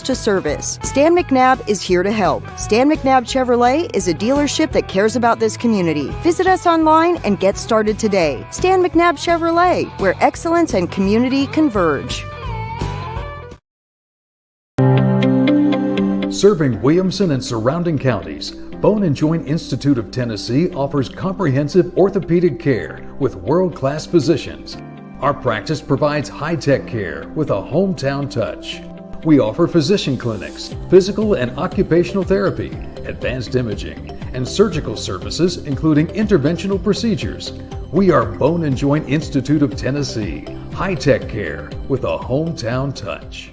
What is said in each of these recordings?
to service. Stan McNabb is here to help. Stan McNabb Chevrolet is a dealership that cares about this community. Visit us online and get started today. Stan McNabb Chevrolet, where excellence and community converge. Serving Williamson and surrounding counties, Bone and Joint Institute of Tennessee offers comprehensive orthopedic care with world-class physicians. Our practice provides high-tech care with a hometown touch. We offer physician clinics, physical and occupational therapy, advanced imaging, and surgical services including interventional procedures. We are Bone and Joint Institute of Tennessee, high-tech care with a hometown touch.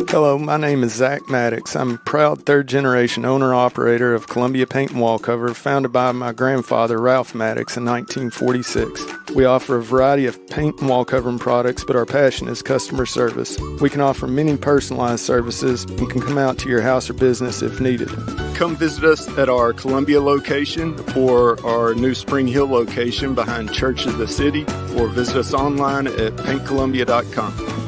Hello, my name is Zach Maddox. I'm a proud third-generation owner-operator of Columbia Paint and Wallcover, founded by my grandfather, Ralph Maddox, in 1946. We offer a variety of paint and wallcovering products, but our passion is customer service. We can offer many personalized services and can come out to your house or business if needed. Come visit us at our Columbia location or our new Spring Hill location behind Church of the City, or visit us online at paintcolumbia.com.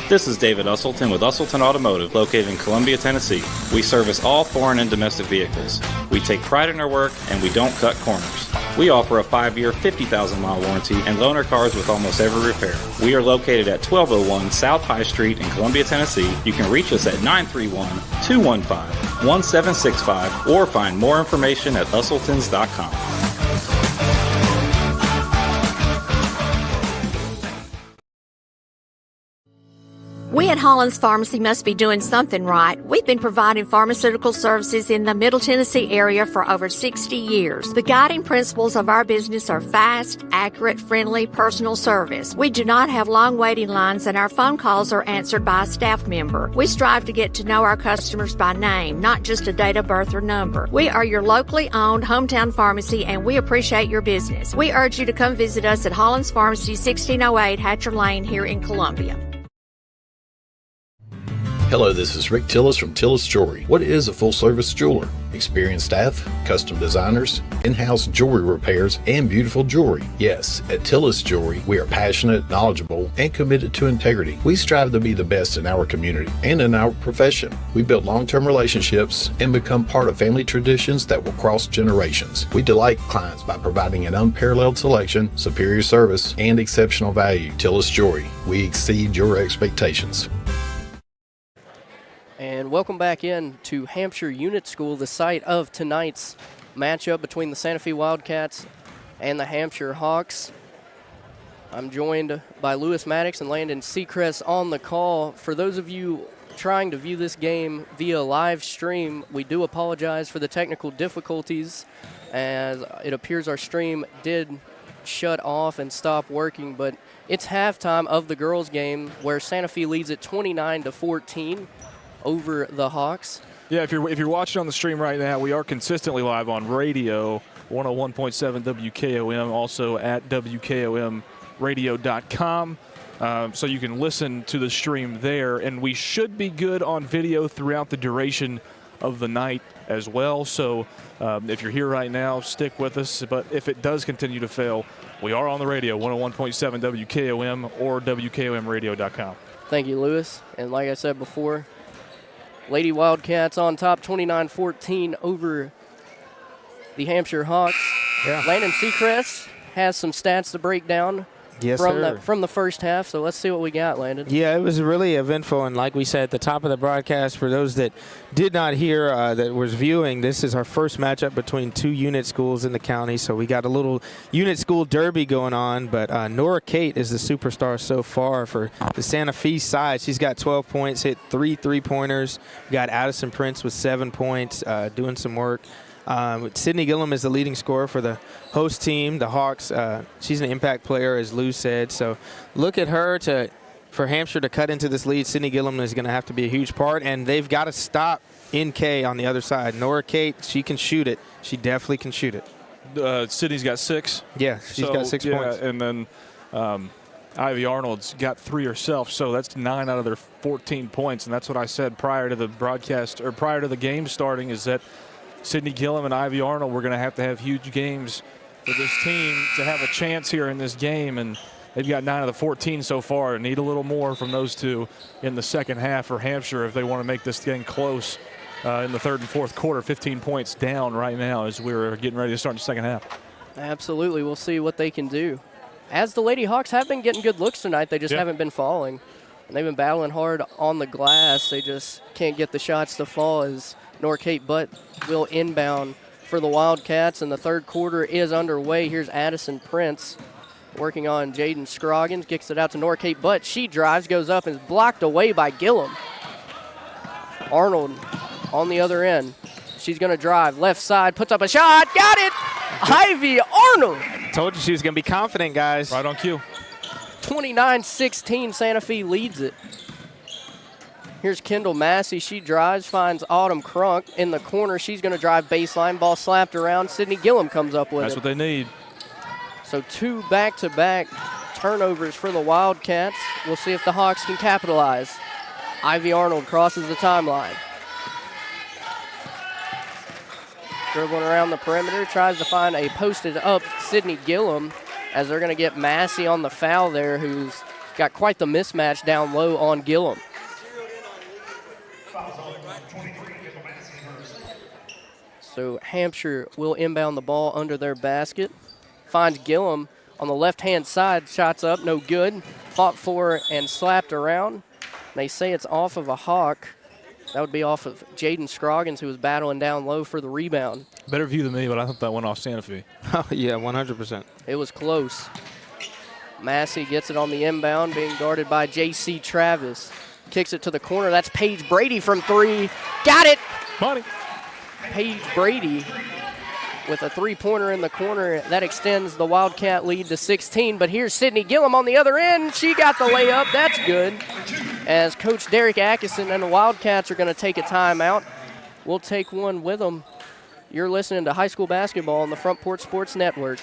This is David Usselton with Usselton Automotive, located in Columbia, Tennessee. We service all foreign and domestic vehicles. We take pride in our work, and we don't cut corners. We offer a 5-year, 50,000-mile warranty and loan our cars with almost every repair. We are located at 1201 South High Street in Columbia, Tennessee. You can reach us at 931-215-1765 or find more information at usseltons.com. We at Hollins Pharmacy must be doing something right. We've been providing pharmaceutical services in the Middle Tennessee area for over 60 years. The guiding principles of our business are fast, accurate, friendly, personal service. We do not have long waiting lines, and our phone calls are answered by a staff member. We strive to get to know our customers by name, not just a date of birth or number. We are your locally owned hometown pharmacy, and we appreciate your business. We urge you to come visit us at Hollins Pharmacy, 1608 Hatcher Lane here in Columbia. Hello, this is Rick Tillis from Tillis Jewelry. What is a full-service jeweler? Experienced staff, custom designers, in-house jewelry repairs, and beautiful jewelry. Yes, at Tillis Jewelry, we are passionate, knowledgeable, and committed to integrity. We strive to be the best in our community and in our profession. We build long-term relationships and become part of family traditions that will cross generations. We delight clients by providing an unparalleled selection, superior service, and exceptional value. Tillis Jewelry, we exceed your expectations. And welcome back in to Hampshire Unit School, the site of tonight's matchup between the Santa Fe Wildcats and the Hampshire Hawks. I'm joined by Lewis Maddox and Landon Seacrest on the call. For those of you trying to view this game via live stream, we do apologize for the technical difficulties, as it appears our stream did shut off and stop working, but it's halftime of the girls' game where Santa Fe leads at 29-14. Over the Hawks. Yeah, if you're watching on the stream right now, we are consistently live on radio, 101.7 WKOM, also at WKOMradio.com. So you can listen to the stream there, and we should be good on video throughout the duration of the night as well. So if you're here right now, stick with us. But if it does continue to fail, we are on the radio, 101.7 WKOM or WKOMradio.com. Thank you, Lewis. And like I said before, Lady Wildcats on top 29-14 over the Hampshire Hawks. Yeah. Landon Seacrest has some stats to break down from the first half, so let's see what we got, Landon. Yeah, it was really eventful, and like we said at the top of the broadcast, for those that did not hear that was viewing, this is our first matchup between two unit schools in the county, so we got a little unit school derby going on, but Nora Kate is the superstar so far for the Santa Fe side. She's got 12 points, hit 3 three-pointers. We got Addison Prince with 7 points, doing some work. Sydney Gillum is the leading scorer for the host team, the Hawks. She's an impact player, as Lou said. So look at her for Hampshire to cut into this lead. Sydney Gillum is going to have to be a huge part, and they've got to stop NK on the other side. Nora Kate, she can shoot it. She definitely can shoot it. Sydney's got 6. Yeah, she's got 6 points. And then Ivy Arnold's got 3 herself, so that's 9 out of their 14 points. And that's what I said prior to the broadcast, or prior to the game starting, is that Sydney Gillum and Ivy Arnold were going to have huge games for this team to have a chance here in this game, and they've got 9 of the 14 so far. Need a little more from those two in the second half for Hampshire if they want to make this game close in the third and fourth quarter. 15 points down right now as we're getting ready to start the second half. Absolutely. We'll see what they can do. As the Lady Hawks have been getting good looks tonight, they just haven't been falling. And they've been battling hard on the glass. They just can't get the shots to fall as Norcape Butt will inbound for the Wildcats, and the third quarter is underway. Here's Addison Prince working on Jaden Scroggins, kicks it out to Norcape Butt. She drives, goes up, and is blocked away by Gillum. Arnold on the other end. She's going to drive, left side, puts up a shot, got it! Ivy Arnold! Told you she was going to be confident, guys. Right on cue. 29-16, Santa Fe leads it. Here's Kendall Massey. She drives, finds Autumn Crunk in the corner. She's going to drive baseline. Ball slapped around. Sydney Gillum comes up with it. That's what they need. So 2 back-to-back turnovers for the Wildcats. We'll see if the Hawks can capitalize. Ivy Arnold crosses the timeline. Dribbling around the perimeter, tries to find a posted-up Sydney Gillum as they're going to get Massey on the foul there, who's got quite the mismatch down low on Gillum. So Hampshire will inbound the ball under their basket. Finds Gillum on the left-hand side. Shots up, no good. Fought for and slapped around. They say it's off of a Hawk. That would be off of Jaden Scroggins, who was battling down low for the rebound. Better view than me, but I thought that went off Santa Fe. Oh, yeah, 100%. It was close. Massey gets it on the inbound, being guarded by J.C. Travis. Kicks it to the corner. That's Paige Brady from 3. Got it! Money. Paige Brady with a three-pointer in the corner. That extends the Wildcat lead to 16. But here's Sydney Gillum on the other end. She got the layup. That's good. As Coach Derek Atkinson and the Wildcats are going to take a timeout. We'll take one with them. You're listening to high school basketball on the Front Porch Sports Network.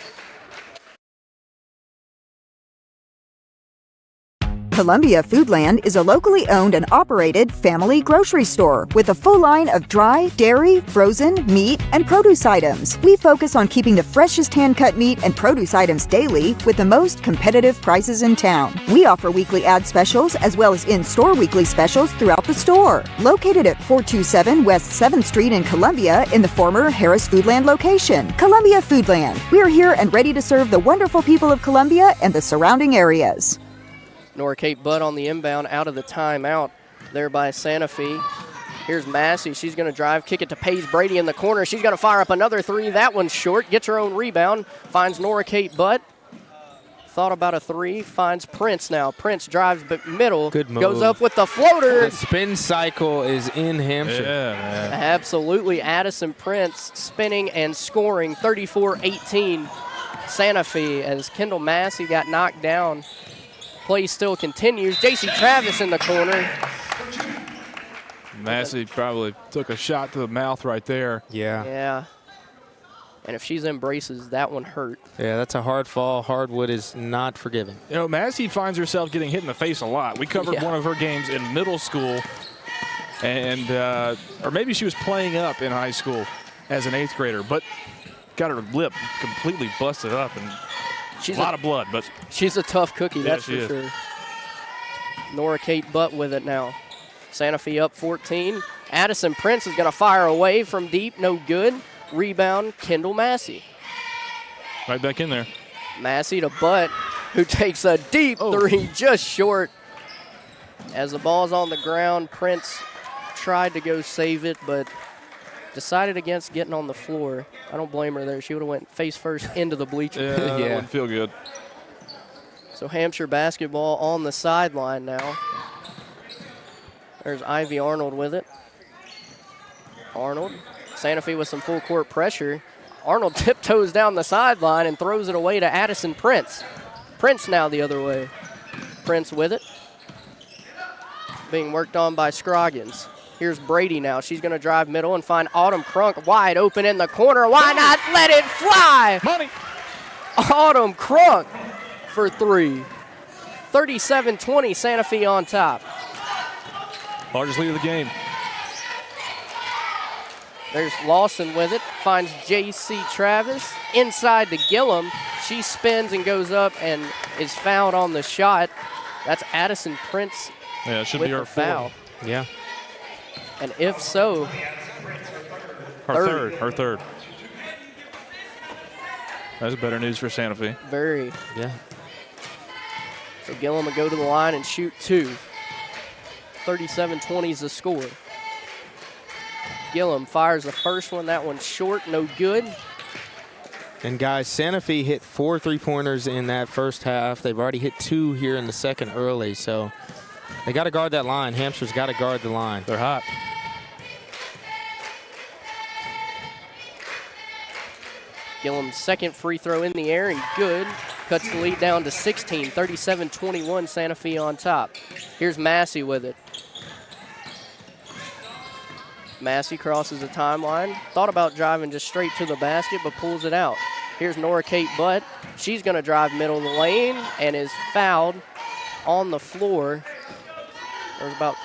Columbia Foodland is a locally owned and operated family grocery store with a full line of dry, dairy, frozen, meat, and produce items. We focus on keeping the freshest hand-cut meat and produce items daily with the most competitive prices in town. We offer weekly ad specials as well as in-store weekly specials throughout the store. Located at 427 West 7th Street in Columbia in the former Harris Foodland location. Columbia Foodland. We are here and ready to serve the wonderful people of Columbia and the surrounding areas. Norcape Butt on the inbound out of the timeout there by Santa Fe. Here's Massey. She's going to drive, kick it to Paige Brady in the corner. She's going to fire up another 3. That one's short. Gets her own rebound. Finds Norcape Butt. Thought about a 3. Finds Prince now. Prince drives but middle. Good move. Goes up with the floater. The spin cycle is in Hampshire. Yeah, man. Absolutely. Addison Prince spinning and scoring 34-18 Santa Fe as Kendall Massey got knocked down. Play still continues. J.C. Travis in the corner. Massey probably took a shot to the mouth right there. Yeah. Yeah. And if she's in braces, that one hurt. Yeah, that's a hard fall. Hardwood is not forgiving. You know, Massey finds herself getting hit in the face a lot. We covered one of her games in middle school, and or maybe she was playing up in high school as an 8th grader, but got her lip completely busted up and She's a lot of blood, but she's a tough cookie, that's for sure. Norcape Butt with it now. Santa Fe up 14. Addison Prince is going to fire away from deep, no good. Rebound, Kendall Massey. Right back in there. Massey to Butt, who takes a deep 3, just short. As the ball's on the ground, Prince tried to go save it, but decided against getting on the floor. I don't blame her there. She would have went face first into the bleachers. Yeah, that wouldn't feel good. So Hampshire basketball on the sideline now. There's Ivy Arnold with it. Arnold. Santa Fe with some full court pressure. Arnold tiptoes down the sideline and throws it away to Addison Prince. Prince now the other way. Prince with it. Being worked on by Scroggins. Here's Brady now. She's going to drive middle and find Autumn Crunk wide open in the corner. Why not let it fly? Money. Autumn Crunk for 3. 37-20, Santa Fe on top. Largest lead of the game. There's Lawson with it, finds J.C. Travis inside to Gillum. She spins and goes up and is fouled on the shot. That's Addison Prince. Yeah, it should with be her the foul. Yeah. And if so, her third. That's better news for Santa Fe. Very. Yeah. So Gillum will go to the line and shoot 2. 37-20 is the score. Gillum fires the first one. That one's short, no good. And guys, Santa Fe hit 4 3-pointers in that first half. They've already hit 2 here in the second early, so they got to guard that line. Hampshire's got to guard the line. They're hot. Gillum's second free throw in the air and good. Cuts the lead down to 16, 37-21, Santa Fe on top. Here's Massey with it. Massey crosses the timeline. Thought about driving just straight to the basket, but pulls it out. Here's Nora Kate Butt. She's going to drive middle of the lane and is fouled on the floor. There's about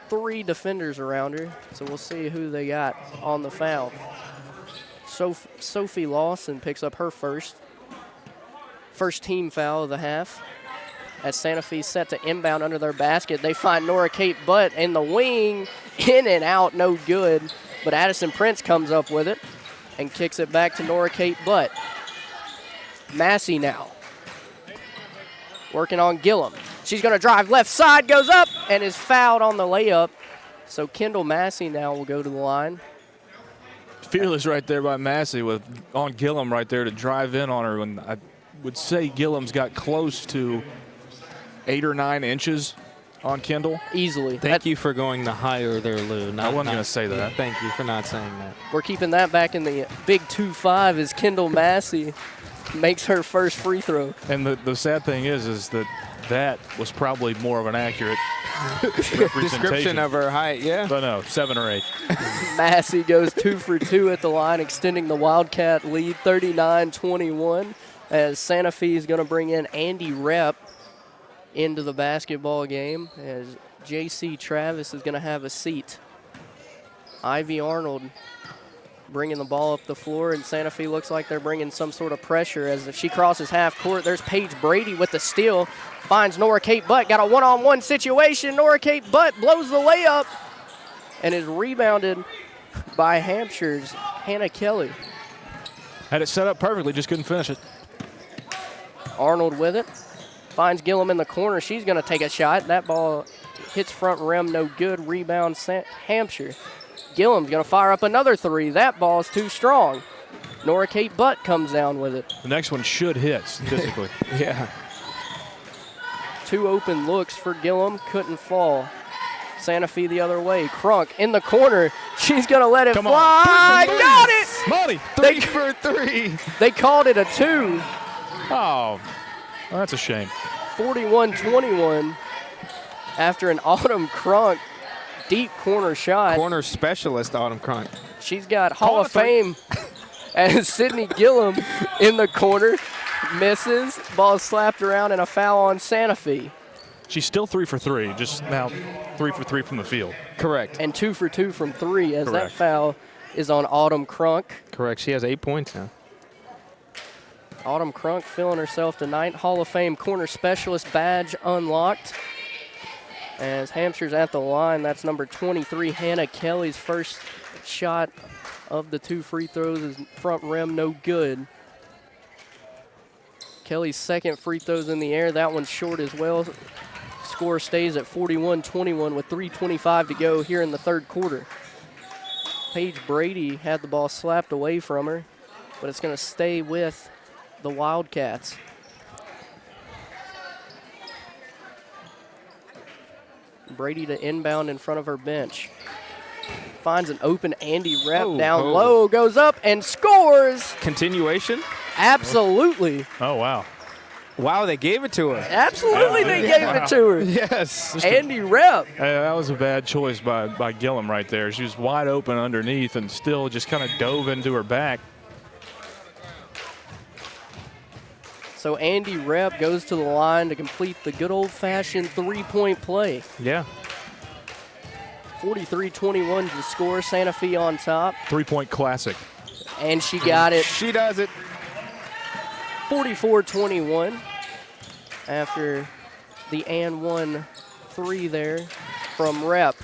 3 defenders around her, so we'll see who they got on the foul. Sophie Lawson picks up her first team foul of the half. As Santa Fe set to inbound under their basket, they find Nora Kate Butt in the wing, in and out, no good. But Addison Prince comes up with it and kicks it back to Nora Kate Butt. Massey now, working on Gillum. She's going to drive left side, goes up, and is fouled on the layup. So Kendall Massey now will go to the line. Fearless right there by Massey on Gillum right there to drive in on her. And I would say Gillum's got close to 8 or 9 inches on Kendall. Easily. Thank you for going the higher there, Lou. I wasn't going to say that. Thank you for not saying that. We're keeping that back in the big 2-5 as Kendall Massey makes her first free throw. And the sad thing is that was probably more of an accurate description of her height, yeah. But no, 7 or 8. Massey goes 2 for 2 at the line, extending the Wildcat lead 39-21 as Santa Fe is going to bring in Andy Rep into the basketball game as J.C. Travis is going to have a seat. Ivy Arnold bringing the ball up the floor, and Santa Fe looks like they're bringing some sort of pressure as if she crosses half court. There's Paige Brady with the steal, finds Nora Kate Butt, got a one-on-one situation. Nora Kate Butt blows the layup and is rebounded by Hampshire's Hannah Kelly. Had it set up perfectly, just couldn't finish it. Arnold with it, finds Gillum in the corner. She's going to take a shot. That ball hits front rim, no good. Rebound Hampshire. Gillum's going to fire up another 3. That ball's too strong. Nora Kate Butt comes down with it. The next one should hit statistically. Yeah. 2 open looks for Gillum, couldn't fall. Santa Fe the other way. Crunk in the corner. She's going to let it fly. Got it! Money! 3 for 3. They called it a 2. Oh, that's a shame. 41-21 after an Autumn Crunk deep corner shot. Corner specialist, Autumn Crunk. She's got Hall of Fame as Sydney Gillum in the corner. Misses. Ball slapped around and a foul on Santa Fe. She's still 3 for 3, just now 3 for 3 from the field. Correct. And 2 for 2 from 3 as Correct. that foul is on Autumn Crunk. Correct. She has 8 points now. Autumn Crunk feeling herself tonight. Hall of Fame corner specialist badge unlocked. As Hampshire's at the line, that's number 23, Hannah Kelly's first shot of the 2 free throws is front rim, no good. Kelly's second free throws in the air, that one's short as well. Score stays at 41-21 with 3:25 to go here in the third quarter. Paige Brady had the ball slapped away from her, but it's going to stay with the Wildcats. Brady to inbound in front of her bench. Finds an open Andy Rep down low, goes up and scores. Continuation? Absolutely. Oh, wow. Wow, they gave it to her. Absolutely, they gave it to her. Yes. Andy Rep. That was a bad choice by Gillum right there. She was wide open underneath and still just kind of dove into her back. So Andy Rep goes to the line to complete the good old-fashioned three-point play. Yeah. 43-21 is the score. Santa Fe on top. 3-point classic. And she got it. She does it. 44-21 after the and 1-3 there from Rep.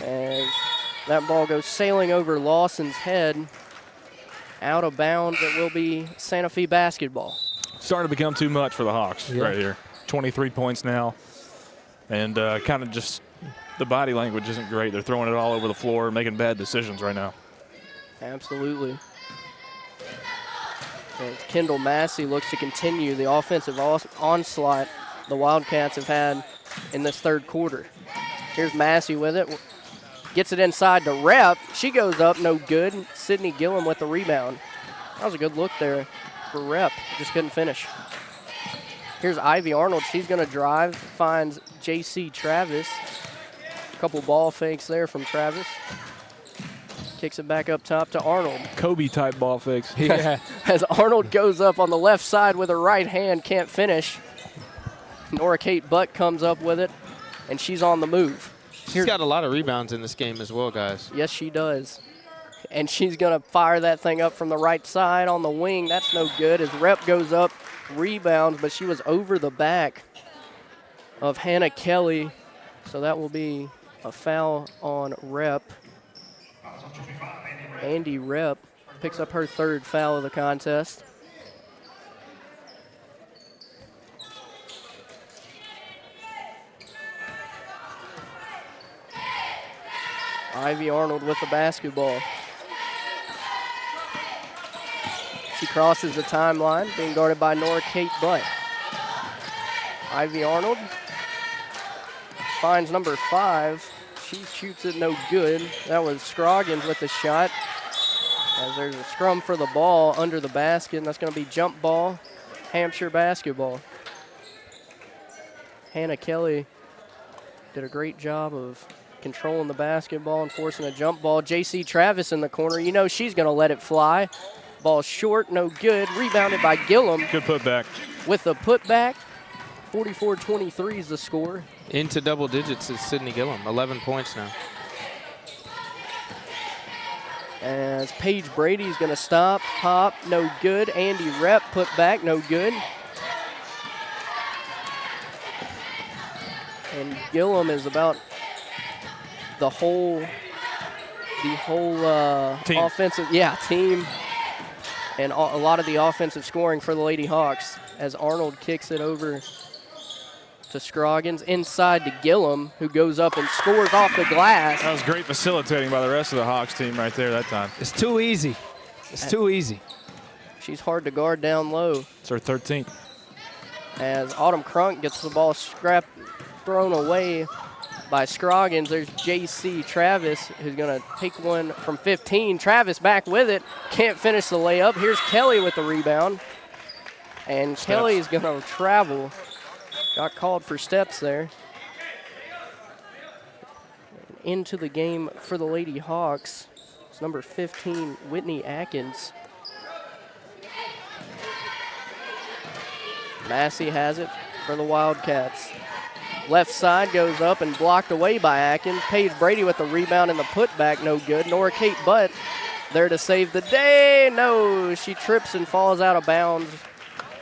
As that ball goes sailing over Lawson's head. Out of bounds. It will be Santa Fe basketball. Starting to become too much for the Hawks right here. 23 points now. And kind of just the body language isn't great. They're throwing it all over the floor, making bad decisions right now. Absolutely. As Kendall Massey looks to continue the offensive onslaught the Wildcats have had in this third quarter. Here's Massey with it. Gets it inside to Rep. She goes up, no good. Sydney Gillum with the rebound. That was a good look there for Rep. Just couldn't finish. Here's Ivy Arnold. She's going to drive, finds J.C. Travis. A couple ball fakes there from Travis. Kicks it back up top to Arnold. Kobe-type ball fakes. Yeah. As Arnold goes up on the left side with her right hand, can't finish. Nora Kate Butt comes up with it, and she's on the move. She's got a lot of rebounds in this game as well, guys. Yes, she does. And she's going to fire that thing up from the right side on the wing. That's no good as Rep goes up, rebounds, but she was over the back of Hannah Kelly. So that will be a foul on Rep. Andy Rep picks up her third foul of the contest. Ivy Arnold with the basketball. She crosses the timeline, being guarded by Nora Kate Butt. Ivy Arnold finds number 5. She shoots it no good. That was Scroggins with the shot. As there's a scrum for the ball under the basket, and that's going to be jump ball, Hampshire basketball. Hannah Kelly did a great job of controlling the basketball and forcing a jump ball. J.C. Travis in the corner. You know she's going to let it fly. Ball short, no good. Rebounded by Gillum. Good putback. With the putback, 44-23 is the score. Into double digits is Sydney Gillum, 11 points now. As Paige Brady's going to stop, hop, no good. Andy Rep put back, no good. And Gillum is about the whole team. Offensive, team, and a lot of the offensive scoring for the Lady Hawks as Arnold kicks it over to Scroggins, inside to Gillum, who goes up and scores off the glass. That was great facilitating by the rest of the Hawks team right there that time. It's too easy. It's too easy. She's hard to guard down low. It's her 13th. As Autumn Crunk gets the ball thrown away by Scroggins. There's J.C. Travis, who's going to take one from 15. Travis back with it. Can't finish the layup. Here's Kelly with the rebound. And Kelly's going to travel. Got called for steps there. Into the game for the Lady Hawks. It's number 15, Whitney Atkins. Massey has it for the Wildcats. Left side goes up and blocked away by Atkins. Paige Brady with the rebound and the putback, no good. Nora Kate Butt there to save the day. No, she trips and falls out of bounds.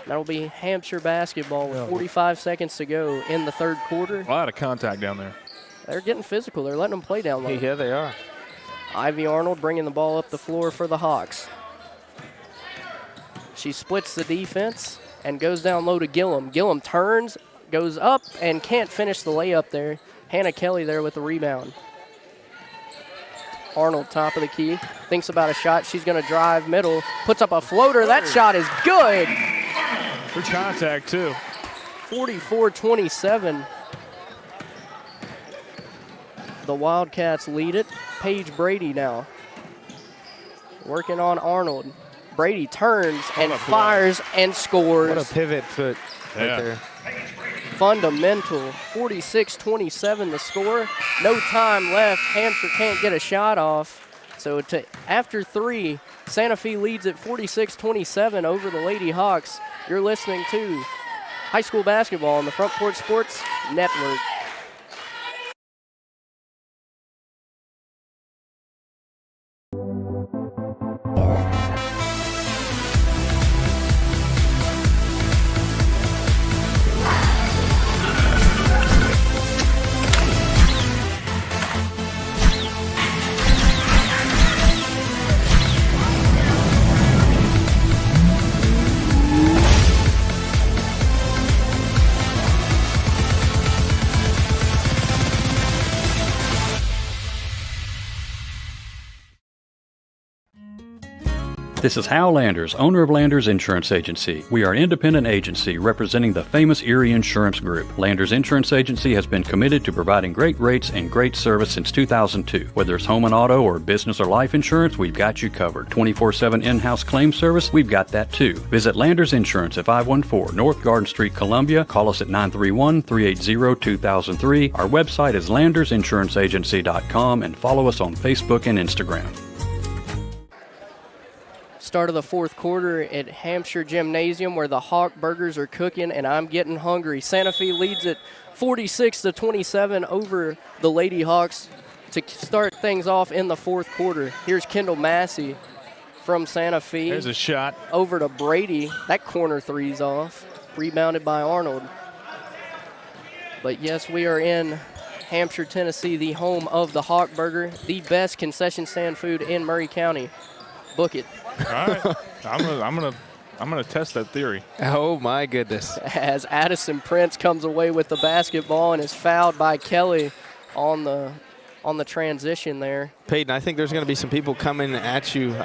That'll be Hampshire basketball with 45 seconds to go in the third quarter. A lot of contact down there. They're getting physical. They're letting them play down low. Yeah, they are. Ivy Arnold bringing the ball up the floor for the Hawks. She splits the defense and goes down low to Gillum. Gillum turns, goes up, and can't finish the layup there. Hannah Kelly there with the rebound. Arnold, top of the key, thinks about a shot. She's going to drive middle, puts up a floater. That shot is good. Good contact, too. 44-27. The Wildcats lead it. Paige Brady now working on Arnold. Brady turns and fires and scores. What a pivot foot right there. Fundamental. 46-27 the score. No time left. Hampshire can't get a shot off. So after 3, Santa Fe leads at 46-27 over the Lady Hawks. You're listening to high school basketball on the Front Porch Sports Network. This is Hal Landers, owner of Landers Insurance Agency. We are an independent agency representing the famous Erie Insurance Group. Landers Insurance Agency has been committed to providing great rates and great service since 2002. Whether it's home and auto or business or life insurance, we've got you covered. 24/7 in-house claim service, we've got that too. Visit Landers Insurance at 514 North Garden Street, Columbia. Call us at 931-380-2003. Our website is landersinsuranceagency.com and follow us on Facebook and Instagram. Start of the fourth quarter at Hampshire Gymnasium where the Hawk Burgers are cooking, and I'm getting hungry. Santa Fe leads it 46-27 over the Lady Hawks to start things off in the fourth quarter. Here's Kendall Massey from Santa Fe. There's a shot. Over to Brady. That corner three's off. Rebounded by Arnold. But yes, we are in Hampshire, Tennessee, the home of the Hawk Burger, the best concession stand food in Murray County. Book it. All right, I'm gonna test that theory. Oh my goodness! As Addison Prince comes away with the basketball and is fouled by Kelly on the transition there. Peyton, I think there's going to be some people coming at you,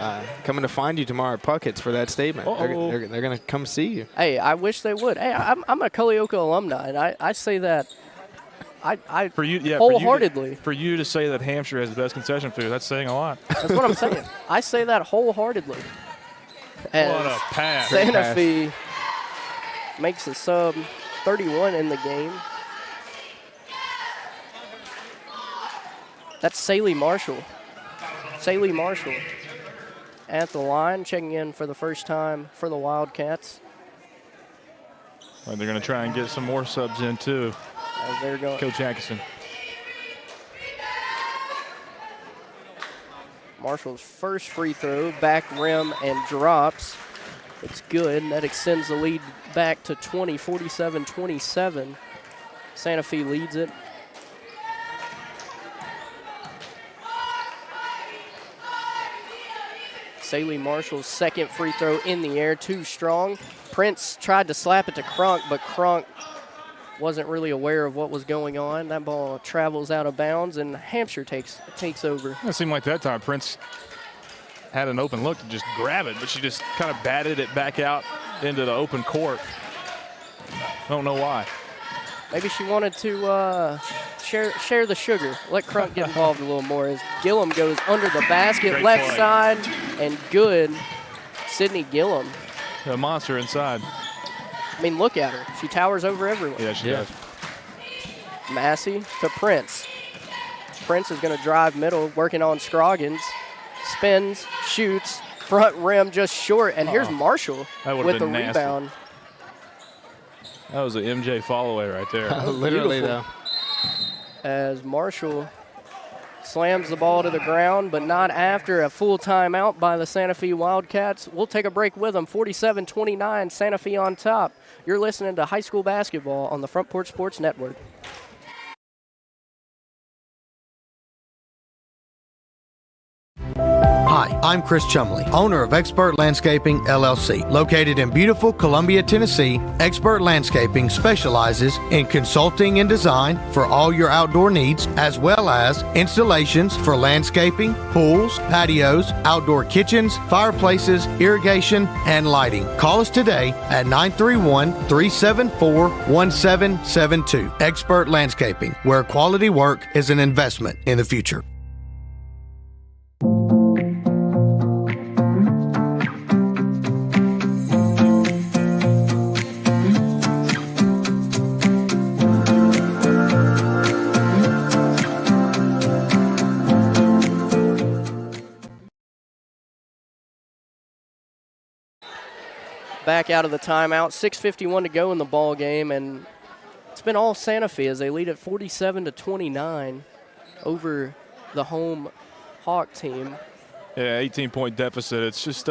coming to find you tomorrow at Puckett's for that statement. They're going to come see you. Hey, I wish they would. Hey, I'm a Culleoka alumni, and I say that. I for you, yeah, wholeheartedly. For you to say that Hampshire has the best concession food, that's saying a lot. That's what I'm saying. I say that wholeheartedly. What a pass. Santa Fe makes a sub 31 in the game. That's Saley Marshall. Saley Marshall at the line, checking in for the first time for the Wildcats. Well, they're going to try and get some more subs in, too. As they're going. Coach Atkinson. Marshall's first free throw, back rim and drops. It's good, and that extends the lead back to 20, 47-27. Santa Fe leads it. Saley Marshall's second free throw in the air, too strong. Prince tried to slap it to Crunk, but Crunk wasn't really aware of what was going on. That ball travels out of bounds, and Hampshire takes over. It seemed like that time Prince had an open look to just grab it, but she just kind of batted it back out into the open court. Don't know why. Maybe she wanted to share the sugar. Let Crunk get involved a little more as Gillum goes under the basket, Great left play. side, and good. Sydney Gillum. A monster inside. I mean, look at her. She towers over everyone. Yeah, she does. Massey to Prince. Prince is going to drive middle, working on Scroggins. Spins, shoots, front rim just short. And here's Marshall with the nasty rebound. That was an MJ fall-away right there. Literally, though. As Marshall slams the ball to the ground, but not after a full timeout by the Santa Fe Wildcats. We'll take a break with them. 47-29, Santa Fe on top. You're listening to high school basketball on the Front Porch Sports Network. Hi, I'm Chris Chumley, owner of Expert Landscaping, LLC. Located in beautiful Columbia, Tennessee, Expert Landscaping specializes in consulting and design for all your outdoor needs, as well as installations for landscaping, pools, patios, outdoor kitchens, fireplaces, irrigation, and lighting. Call us today at 931-374-1772. Expert Landscaping, where quality work is an investment in the future. Back out of the timeout, 6:51 to go in the ball game, and it's been all Santa Fe as they lead at 47-29 over the home Hawk team. Yeah, 18-point deficit. It's just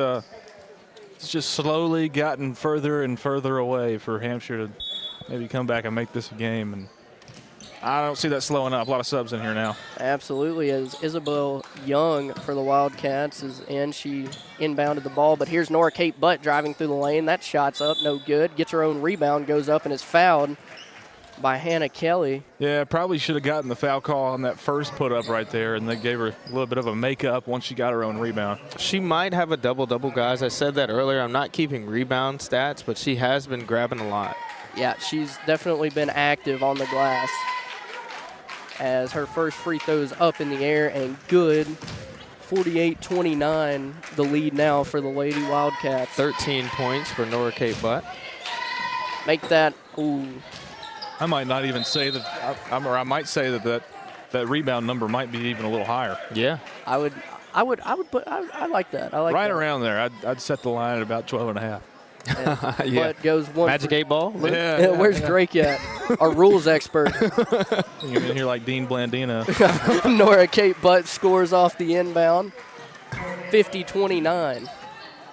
slowly gotten further and further away for Hampshire to maybe come back and make this a game. And I don't see that slowing up. A lot of subs in here now. Absolutely, as Isabel Young for the Wildcats is in. She inbounded the ball, but here's Nora Kate Butt driving through the lane. That shot's up, no good. Gets her own rebound, goes up, and is fouled. by Hannah Kelly. Yeah, probably should have gotten the foul call on that first put up right there, and they gave her a little bit of a makeup once she got her own rebound. She might have a double-double, guys. I said that earlier. I'm not keeping rebound stats, but she has been grabbing a lot. Yeah, she's definitely been active on the glass. As her first free throw's up in the air and good. 48-29, the lead now for the Lady Wildcats. 13 points for Nora Kate Butt. Make that, ooh. I might not even say that, I might say that rebound number might be even a little higher. Yeah. I would put, I like that. I like right that. around there. I'd set the line at about 12.5. Yeah. But goes one. Magic 8 ball? Yeah, where's Drake at? Our rules expert. You're in here like Dean Blandino. Nora Kate Butt scores off the inbound. 50-29.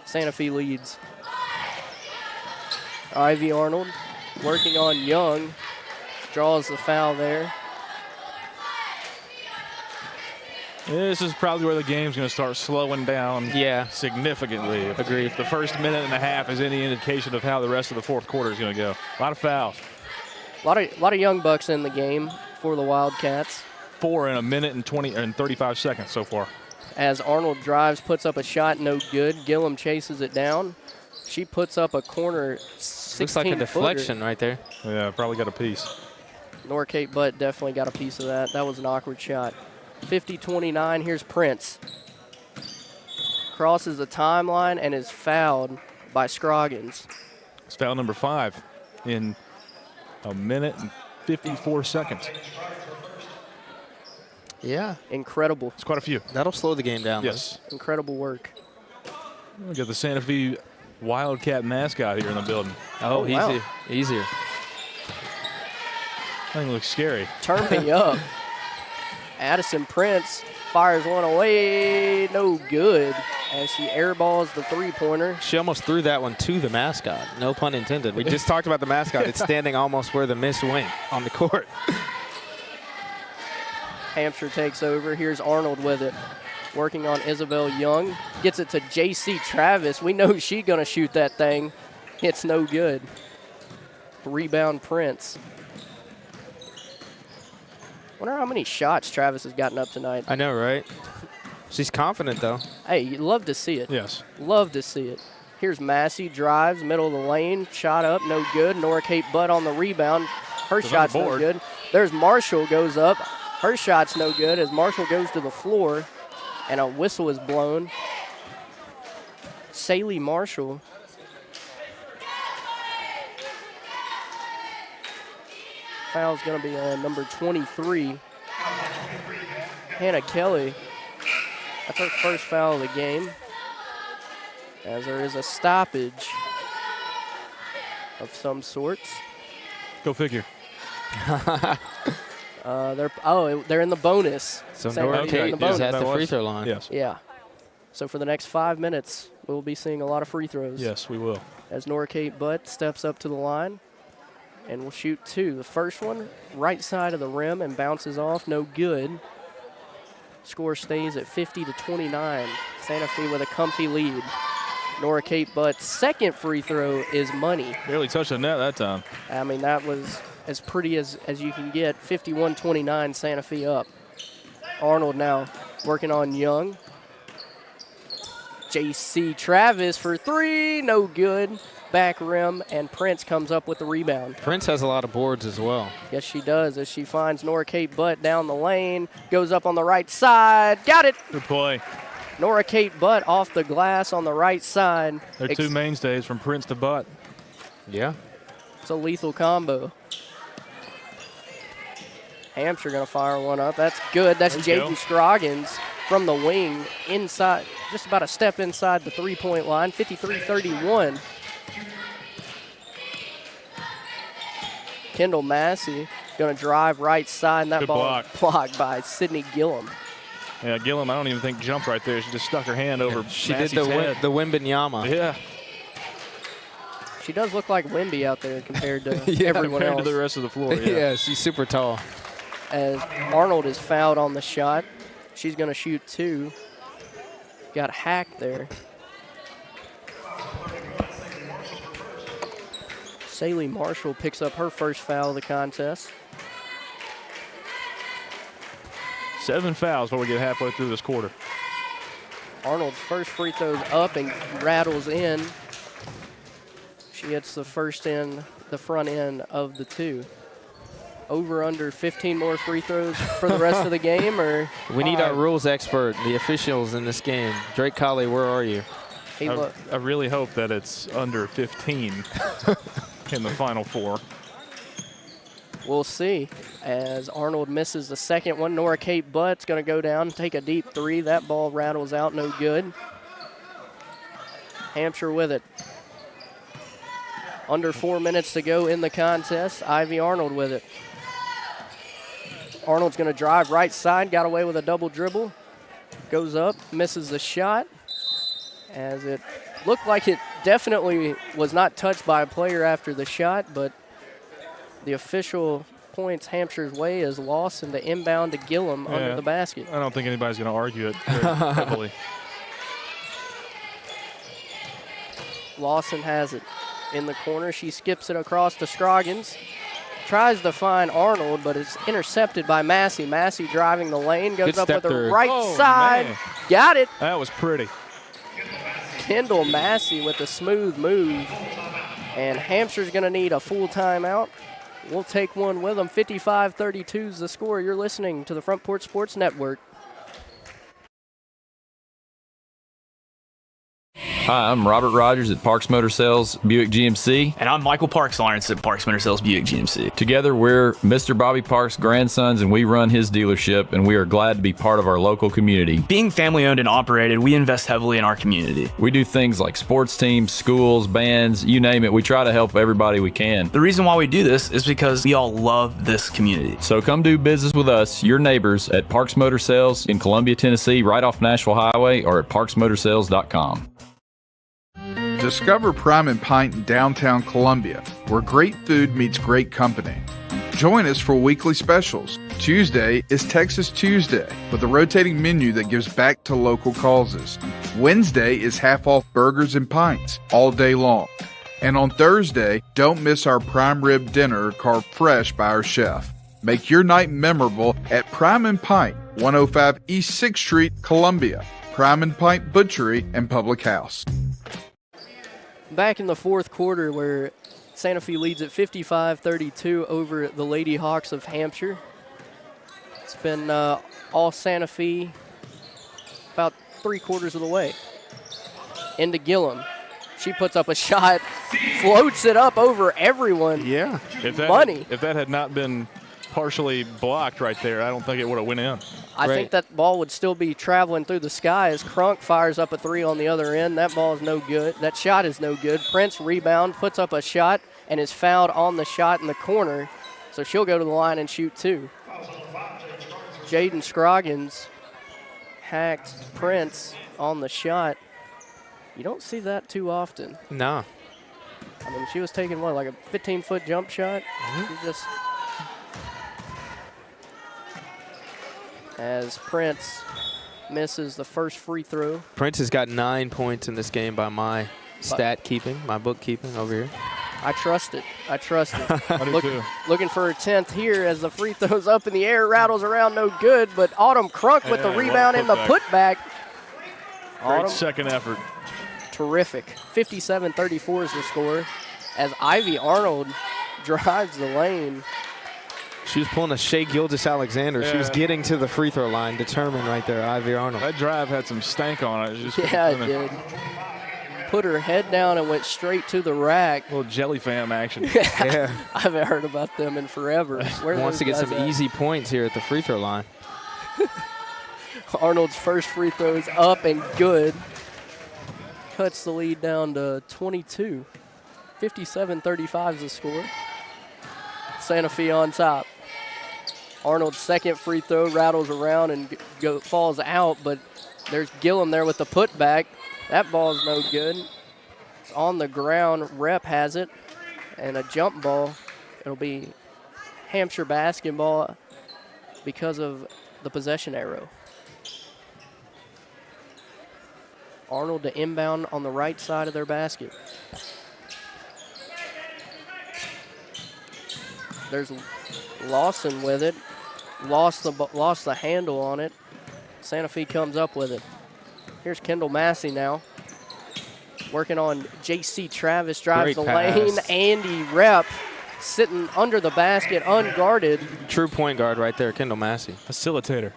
Santa Fe leads. Ivy Arnold working on Young. Draws the foul there. This is probably where the game's going to start slowing down significantly. Agreed. If the first minute and a half is any indication of how the rest of the fourth quarter is going to go. A lot of fouls. A lot of young bucks in the game for the Wildcats. 4 in a minute and 35 seconds so far. As Arnold drives, puts up a shot, no good. Gillum chases it down. She puts up a corner 16-footer. Looks like a deflection right there. Yeah, probably got a piece. Nora Kate Butt definitely got a piece of that. That was an awkward shot. 50-29, here's Prince. Crosses the timeline and is fouled by Scroggins. It's foul number 5 in a minute and 54 seconds. Yeah. Incredible. It's quite a few. That'll slow the game down. Yes. Incredible work. We got the Santa Fe Wildcat mascot here in the building. Oh, wow. Easier. That thing looks scary. Turn me up. Addison Prince fires one away, no good, as she airballs the three-pointer. She almost threw that one to the mascot. No pun intended. We just talked about the mascot. It's standing almost where the miss went on the court. Hampshire takes over. Here's Arnold with it. Working on Isabel Young. Gets it to J.C. Travis. We know she's going to shoot that thing. It's no good. Rebound Prince. Wonder how many shots Travis has gotten up tonight. I know, right? She's confident, though. Hey, you love to see it. Yes. Love to see it. Here's Massey, drives, middle of the lane, shot up, no good. Nora Kate Butt on the rebound. Her shot's no good. There's Marshall, goes up. Her shot's no good as Marshall goes to the floor, and a whistle is blown. Saley Marshall. Foul's going to be number 23. Hannah Kelly. That's her first foul of the game. As there is a stoppage of some sorts. Go figure. They're in the bonus. So Nora Kate is at the free throw line. Yes. Yeah. So for the next 5 minutes, we'll be seeing a lot of free throws. Yes, we will. As Nora Kate Butt steps up to the line and will shoot 2. The first one, right side of the rim and bounces off, no good. Score stays at 50-29. Santa Fe with a comfy lead. Nora Kate Butt's second free throw is money. Barely touched the net that time. I mean, that was as pretty as you can get. 51-29, Santa Fe up. Arnold now working on Young. J.C. Travis for 3, no good. Back rim, and Prince comes up with the rebound. Prince has a lot of boards as well. Yes, she does, as she finds Nora Kate Butt down the lane. Goes up on the right side. Got it! Good play. Nora Kate Butt off the glass on the right side. They're two mainstays from Prince to Butt. Yeah. It's a lethal combo. Hampshire going to fire one up. That's good. That's Jaden Scroggins from the wing inside, just about a step inside the three-point line, 53-31. Kendall Massey going to drive right side, and that ball blocked by Sydney Gillum. Yeah, Gillum, I don't even think jumped right there. She just stuck her hand over She Massey's did head. the Wimbenyama. Yeah. She does look like Wimby out there compared to Yeah, everyone compared else. to the rest of the floor. Yeah. Yeah, she's super tall. As Arnold is fouled on the shot. She's going to shoot 2. Got hacked there. Saley Marshall picks up her first foul of the contest. 7 fouls before we get halfway through this quarter. Arnold's first free throw's up and rattles in. She hits the front end of the 2. Over under 15 more free throws for the rest of the game, or we need our rules expert, the officials in this game. Drake Colley, where are you? I really hope that it's under 15 in the Final Four. We'll see. As Arnold misses the second one, Nora Kate Butt's going to go down, take a deep 3. That ball rattles out, no good. Hampshire with it. Under 4 minutes to go in the contest. Ivy Arnold with it. Arnold's going to drive right side, got away with a double dribble. Goes up, misses the shot. As it looked like it definitely was not touched by a player after the shot, but the official points Hampshire's way as Lawson to inbound to Gillum under the basket. I don't think anybody's going to argue it very heavily. Lawson has it in the corner. She skips it across to Scroggins. Tries to find Arnold, but it's intercepted by Massey. Massey driving the lane, goes up with the right side. Man. Got it. That was pretty. Kendall Massey with a smooth move. And Hampshire's going to need a full timeout. We'll take one with them. 55-32 is the score. You're listening to the Front Porch Sports Network. Hi, I'm Robert Rogers at Parks Motor Sales Buick GMC. And I'm Michael Parks Lawrence at Parks Motor Sales Buick GMC. Together, we're Mr. Bobby Parks' grandsons, and we run his dealership, and we are glad to be part of our local community. Being family owned and operated, we invest heavily in our community. We do things like sports teams, schools, bands, you name it. We try to help everybody we can. The reason why we do this is because we all love this community. So come do business with us, your neighbors, at Parks Motor Sales in Columbia, Tennessee, right off Nashville Highway, or at parksmotorsales.com. Discover Prime and Pint in downtown Columbia, where great food meets great company. Join us for weekly specials. Tuesday is Texas Tuesday, with a rotating menu that gives back to local causes. Wednesday is half-off burgers and pints all day long. And on Thursday, don't miss our prime rib dinner carved fresh by our chef. Make your night memorable at Prime and Pint, 105 East 6th Street, Columbia. Prime and Pint Butchery and Public House. Back in the fourth quarter, where Santa Fe leads at 55-32 over the Lady Hawks of Hampshire. It's been all Santa Fe about 3/4 of the way. Into Gillum. She puts up a shot, floats it up over everyone. Yeah. If that had not been partially blocked right there, I don't think it would have went in. I think that ball would still be traveling through the sky as Crunk fires up a 3 on the other end. That ball is no good. That shot is no good. Prince rebound, puts up a shot, and is fouled on the shot in the corner. So she'll go to the line and shoot 2. Jaden Scroggins hacked Prince on the shot. You don't see that too often. No. I mean, she was taking, what, like a 15-foot jump shot? She just... As Prince misses the first free throw. Prince has got 9 points in this game by my stat keeping, my bookkeeping over here. I trust it. I trust it. Looking for her 10th here as the free throw's up in the air, rattles around, no good. But Autumn Crunk with the rebound and the putback. Great second effort. Terrific. 57-34 is the score as Ivy Arnold drives the lane. She was pulling a Shea Gilgeous-Alexander. Yeah. She was getting to the free throw line, determined right there, Ivy Arnold. That drive had some stank on it. Yeah, it did. Put her head down and went straight to the rack. A little jelly fam action. Yeah. I haven't heard about them in forever. Wants to get some easy points here at the free throw line. Arnold's first free throw is up and good. Cuts the lead down to 22. 57-35 is the score. Santa Fe on top. Arnold's second free throw rattles around and falls out, but there's Gillum there with the putback. That ball is no good. It's on the ground. Rep has it. And a jump ball. It'll be Hampshire basketball because of the possession arrow. Arnold to inbound on the right side of their basket. There's Lawson with it. Lost the handle on it. Santa Fe comes up with it. Here's Kendall Massey now. Working on J.C. Travis, drives the lane. Andy Rep sitting under the basket, unguarded. True point guard right there, Kendall Massey. Facilitator.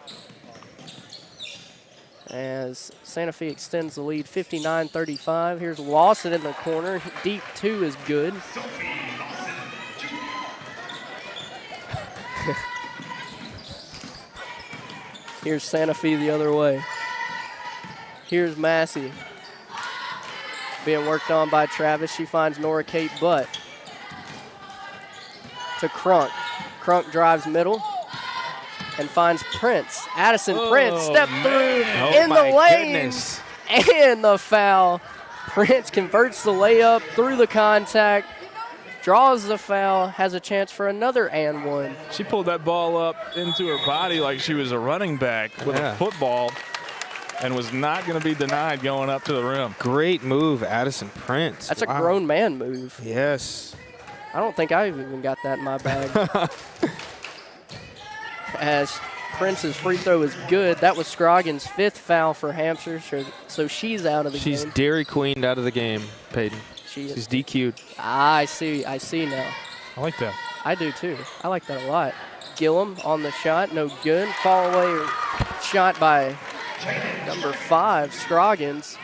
As Santa Fe extends the lead 59-35. Here's Lawson in the corner. Deep two is good. Here's Santa Fe the other way. Here's Massey. Being worked on by Travis. She finds Nora Kate Butt. To Crunk. Crunk drives middle and finds Prince. Addison Prince step through in the lane. Goodness. And the foul. Prince converts the layup through the contact. Draws the foul, has a chance for another and one. She pulled that ball up into her body like she was a running back with a football and was not going to be denied going up to the rim. Great move, Addison Prince. That's a grown man move. Yes. I don't think I've even got that in my bag. As Prince's free throw is good. That was Scroggins' 5th foul for Hampshire, so she's out of the game. She's Dairy Queened out of the game, Peyton. She's DQ'd. I see now. I like that. I do too. I like that a lot. Gillum on the shot, no good. Fall away shot by number 5, Scroggins.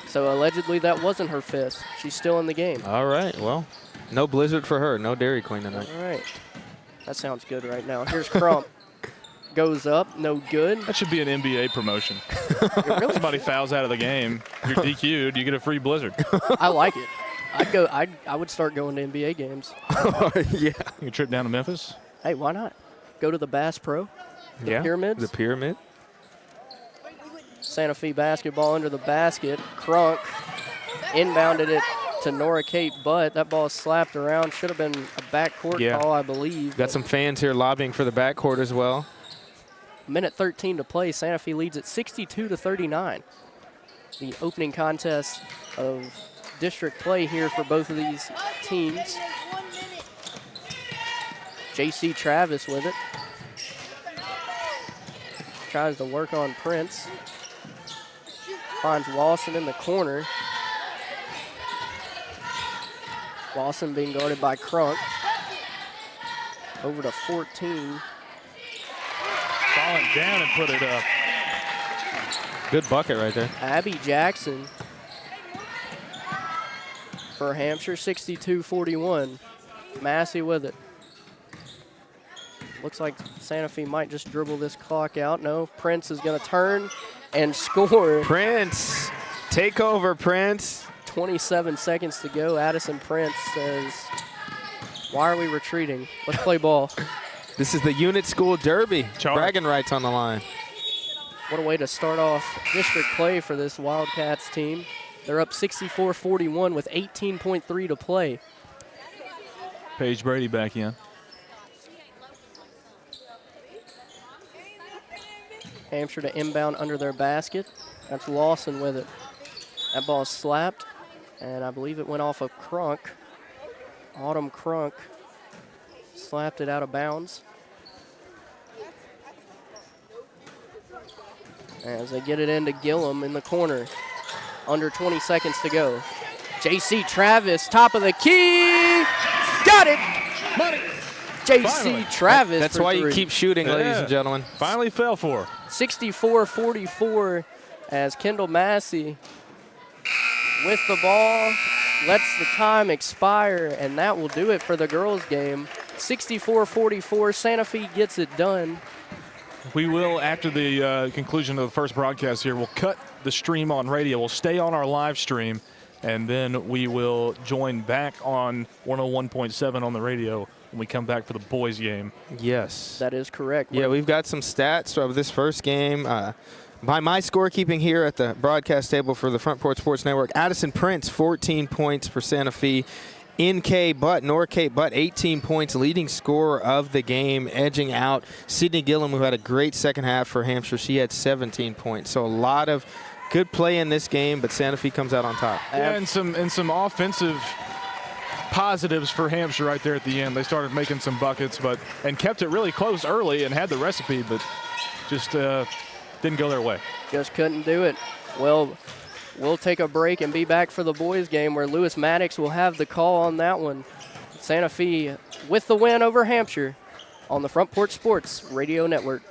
So allegedly that wasn't her 5th. She's still in the game. All right, well, no blizzard for her. No Dairy Queen tonight. All right. That sounds good right now. Here's Crump. Goes up, no good. That should be an NBA promotion. Somebody fouls out of the game, you're DQ'd, you get a free blizzard. I like it. I would start going to NBA games. Yeah. You trip down to Memphis? Hey, why not? Go to the Bass Pro. The Pyramids. The Pyramid. Santa Fe basketball under the basket. Crunk inbounded it to Nora Kate Butt. That ball slapped around. Should have been a backcourt call, I believe. Got some fans here lobbying for the backcourt as well. Minute 13 to play. Santa Fe leads at 62-39. The opening contest of district play here for both of these teams. J.C. Travis with it. Tries to work on Prince. Finds Lawson in the corner. Lawson being guarded by Crunk. Over to 14. Falling down and put it up. Good bucket right there. Abby Jackson for Hampshire, 62-41. Massey with it. Looks like Santa Fe might just dribble this clock out. No, Prince is going to turn and score. Prince, take over, Prince. 27 seconds to go. Addison Prince says, why are we retreating? Let's play ball. This is the unit school derby. Bragging rights on the line. What a way to start off district play for this Wildcats team. They're up 64-41 with 18.3 to play. Paige Brady back in. Hampshire to inbound under their basket. That's Lawson with it. That ball slapped, and I believe it went off of Crunk. Autumn Crunk slapped it out of bounds. As they get it into Gillum in the corner. Under 20 seconds to go. J.C. Travis, top of the key. Got it. Money. J.C. Travis. That's why you keep shooting, ladies and gentlemen. Finally fell for. 64-44 as Kendall Massey with the ball lets the time expire, and that will do it for the girls' game. 64-44, Santa Fe gets it done. We will, after the conclusion of the first broadcast here, we'll cut the stream on radio. We'll stay on our live stream, and then we will join back on 101.7 on the radio when we come back for the boys' game. Yes. That is correct. Yeah, we've got some stats of this first game. By my scorekeeping here at the broadcast table for the Front Porch Sports Network, Addison Prince, 14 points for Santa Fe. Nora Kate Butt, 18 points, leading scorer of the game, edging out Sydney Gillum, who had a great second half for Hampshire. She had 17 points. So a lot of good play in this game, but Santa Fe comes out on top. Yeah, and some offensive positives for Hampshire right there at the end. They started making some buckets, and kept it really close early and had the recipe, but just didn't go their way. Just couldn't do it. Well, we'll take a break and be back for the boys game where Lewis Maddox will have the call on that one. Santa Fe with the win over Hampshire on the Front Porch Sports Radio Network.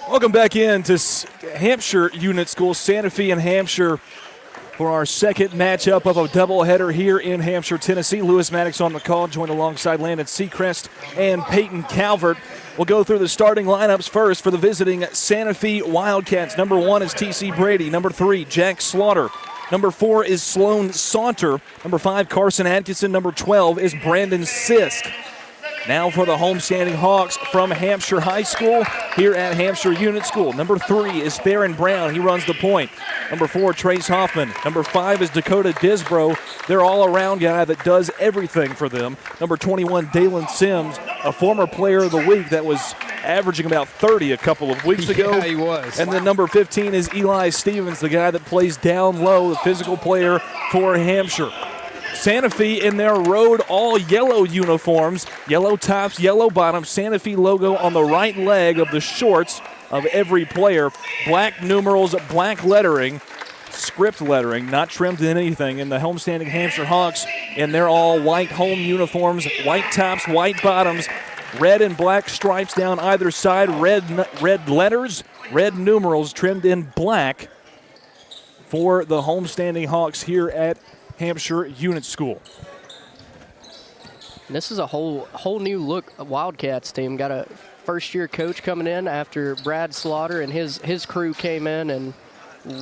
Welcome back in to Hampshire Unit School, Santa Fe and Hampshire, for our second matchup of a doubleheader here in Hampshire, Tennessee. Lewis Maddox on the call, joined alongside Landon Seacrest and Peyton Calvert. We'll go through the starting lineups first for the visiting Santa Fe Wildcats. Number 1 is T.C. Brady. Number 3, Jack Slaughter. Number 4 is Sloan Saunter. Number 5, Carson Atkinson. Number 12 is Brandon Sisk. Now for the homestanding Hawks from Hampshire High School here at Hampshire Unit School. Number 3 is Theron Brown. He runs the point. Number 4, Trace Hoffman. Number 5 is Dakota Disbro. They're all-around guy that does everything for them. Number 21, Dalen Sims, a former player of the week that was averaging about 30 a couple of weeks ago. Yeah, he was. And then number 15 is Eli Stevens, the guy that plays down low, the physical player for Hampshire. Santa Fe in their road all-yellow uniforms, yellow tops, yellow bottoms, Santa Fe logo on the right leg of the shorts of every player, black numerals, black lettering, script lettering, not trimmed in anything, and the homestanding Hampshire Hawks in their all-white home uniforms, white tops, white bottoms, red and black stripes down either side, red letters, red numerals trimmed in black for the homestanding Hawks here at Hampshire Unit School. This is a whole new look Wildcats team. Got a first-year coach coming in after Brad Slaughter and his crew came in and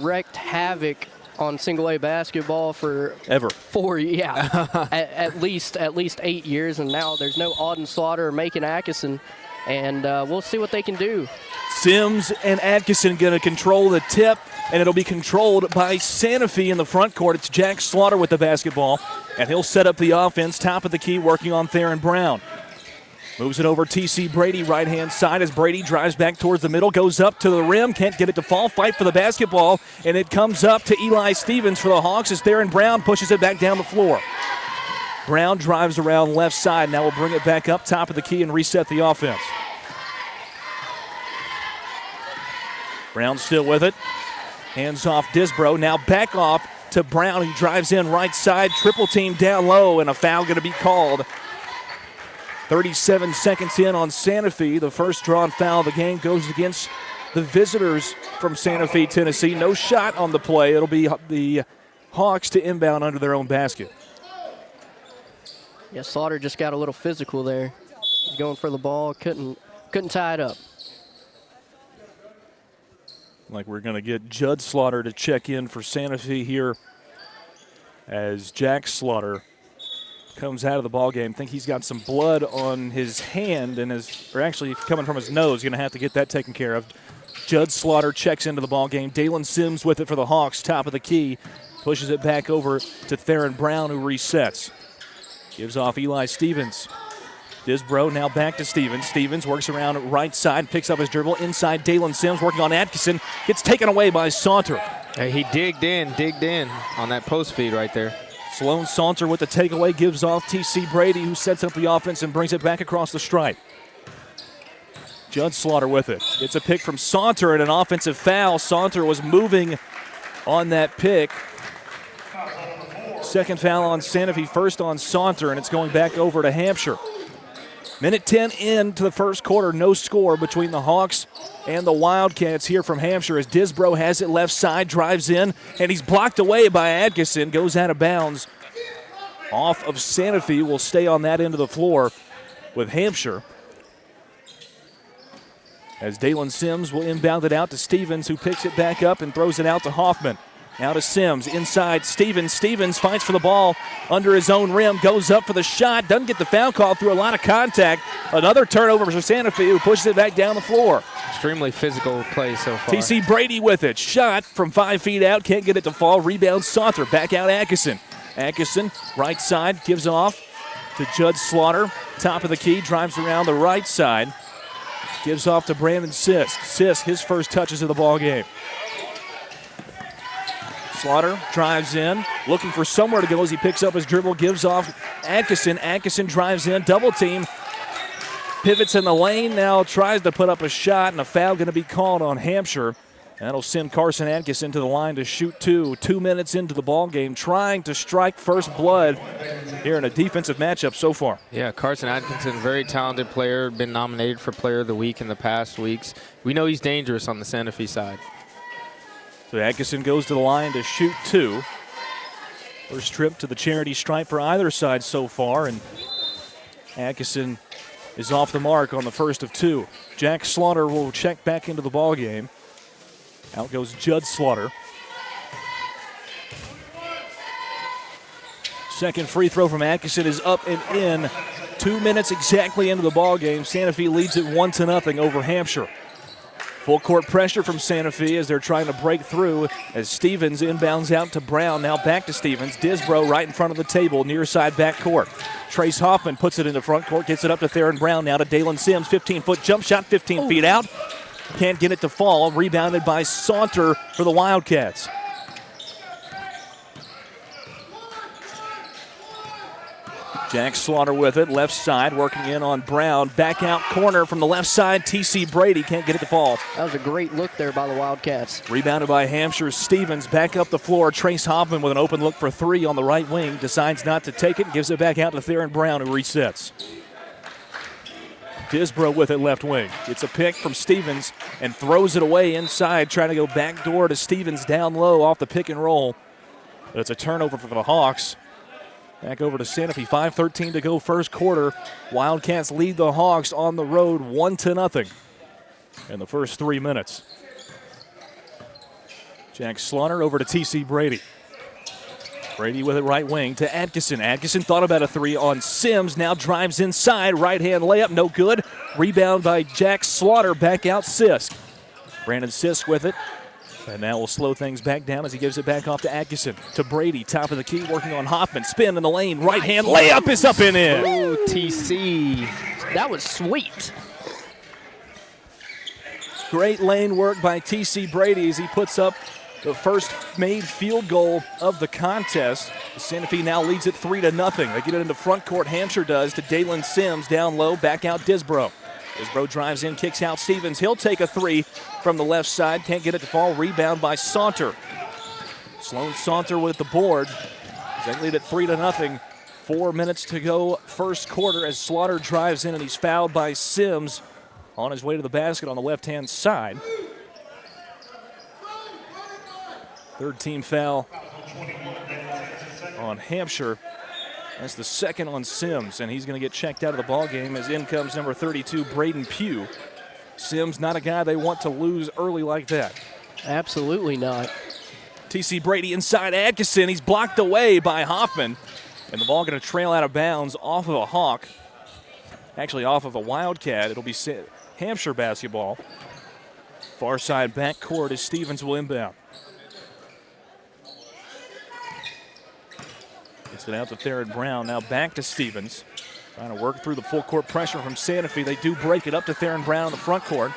wreaked havoc on single-A basketball for ever 4 at least 8 years, and now there's no Auden Slaughter or Macon Atkinson, and we'll see what they can do. Sims and Atkinson going to control the tip, and it'll be controlled by Santa Fe in the front court. It's Jack Slaughter with the basketball, and he'll set up the offense, top of the key, working on Theron Brown. Moves it over T.C. Brady, right-hand side, as Brady drives back towards the middle, goes up to the rim, can't get it to fall, fight for the basketball, and it comes up to Eli Stevens for the Hawks as Theron Brown pushes it back down the floor. Brown drives around left side, now we'll bring it back up top of the key and reset the offense. Brown still with it. Hands off Disbro. Now back off to Brown, who drives in right side. Triple team down low, and a foul going to be called. 37 seconds in on Santa Fe. The first drawn foul of the game goes against the visitors from Santa Fe, Tennessee. No shot on the play. It'll be the Hawks to inbound under their own basket. Yeah, Slaughter just got a little physical there. He's going for the ball. Couldn't tie it up. Like we're going to get Judd Slaughter to check in for Santa Fe here as Jack Slaughter comes out of the ball game. Think he's got some blood on his hand and or actually coming from his nose. Going to have to get that taken care of. Judd Slaughter checks into the ball game. Dalen Sims with it for the Hawks, top of the key. Pushes it back over to Theron Brown, who resets. Gives off Eli Stevens. Disbro now back to Stevens. Stevens works around right side, picks up his dribble. Inside, Dalen Sims working on Atkinson. Gets taken away by Saunter. Hey, he digged in on that post feed right there. Sloan Saunter with the takeaway, gives off T.C. Brady, who sets up the offense and brings it back across the stripe. Judd Slaughter with it. It's a pick from Saunter and an offensive foul. Saunter was moving on that pick. Second foul on Santa Fe, first on Saunter, and it's going back over to Hampshire. Minute 10 into the first quarter, no score between the Hawks and the Wildcats here from Hampshire as Disbro has it left side, drives in, and he's blocked away by Atkinson, goes out of bounds. Off of Santa Fe, will stay on that end of the floor with Hampshire. As Dalen Sims will inbound it out to Stevens, who picks it back up and throws it out to Hoffman. Now to Sims, inside Stevens. Stevens fights for the ball under his own rim, goes up for the shot, doesn't get the foul call through a lot of contact. Another turnover for Santa Fe, who pushes it back down the floor. Extremely physical play so far. T.C. Brady with it. Shot from 5 feet out, can't get it to fall. Rebound Saunter, back out Atkinson. Atkinson, right side, gives off to Judd Slaughter. Top of the key, drives around the right side. Gives off to Brandon Sisk. Sisk, his first touches of the ball game. Slaughter drives in, looking for somewhere to go as he picks up his dribble, gives off Atkinson. Atkinson drives in, double team, pivots in the lane, now tries to put up a shot, and a foul going to be called on Hampshire. That'll send Carson Atkinson to the line to shoot two. 2 minutes into the ball game, trying to strike first blood here in a defensive matchup so far. Yeah, Carson Atkinson, very talented player, been nominated for Player of the Week in the past weeks. We know he's dangerous on the Santa Fe side. So Atkinson goes to the line to shoot two. First trip to the charity stripe for either side so far, and Atkinson is off the mark on the first of two. Jack Slaughter will check back into the ball game. Out goes Judd Slaughter. Second free throw from Atkinson is up and in. 2 minutes exactly into the ball game. Santa Fe leads it 1-0 over Hampshire. Full court pressure from Santa Fe as they're trying to break through as Stevens inbounds out to Brown. Now back to Stevens. Disbro right in front of the table, near side back court. Trace Hoffman puts it into front court, gets it up to Theron Brown. Now to Dalen Sims, 15-foot jump shot, 15 feet out. Can't get it to fall. Rebounded by Saunter for the Wildcats. Jack Slaughter with it, left side, working in on Brown. Back out corner from the left side, T.C. Brady can't get it to fall. That was a great look there by the Wildcats. Rebounded by Hampshire's Stevens, back up the floor. Trace Hoffman with an open look for three on the right wing, decides not to take it, gives it back out to Theron Brown, who resets. Disbro with it left wing. Gets a pick from Stevens and throws it away inside, trying to go back door to Stevens down low off the pick and roll. But it's a turnover for the Hawks. Back over to Santa Fe, 5:13 to go first quarter. Wildcats lead the Hawks on the road 1-0 in the first 3 minutes. Jack Slaughter over to T.C. Brady. Brady with it right wing to Atkinson. Atkinson thought about a three on Sims, now drives inside. Right-hand layup, no good. Rebound by Jack Slaughter, back out Sisk. Brandon Sisk with it. And now we'll slow things back down as he gives it back off to Atkinson. To Brady, top of the key, working on Hoffman. Spin in the lane, right-hand layup is up and in. Oh, TC. That was sweet. Great lane work by T.C. Brady as he puts up the first made field goal of the contest. Santa Fe now leads it 3-0. They get it into front court, Hampshire does, to Dalen Sims, down low, back out Disbro. Disbro drives in, kicks out Stevens. He'll take a three from the left side. Can't get it to fall. Rebound by Saunter. Sloan Saunter with the board. They lead it 3-0. 4 minutes to go first quarter as Slaughter drives in and he's fouled by Sims on his way to the basket on the left-hand side. Third team foul on Hampshire. That's the second on Sims, and he's going to get checked out of the ball game as in comes number 32, Braden Pugh. Sims, not a guy they want to lose early like that. Absolutely not. T.C. Brady inside Atkinson. He's blocked away by Hoffman, and the ball going to trail out of bounds off of a Hawk. Actually, off of a Wildcat. It'll be Hampshire basketball. Far side backcourt as Stevens will inbound. Gets it out to Theron Brown. Now back to Stevens. Trying to work through the full court pressure from Santa Fe. They do break it up to Theron Brown in the front court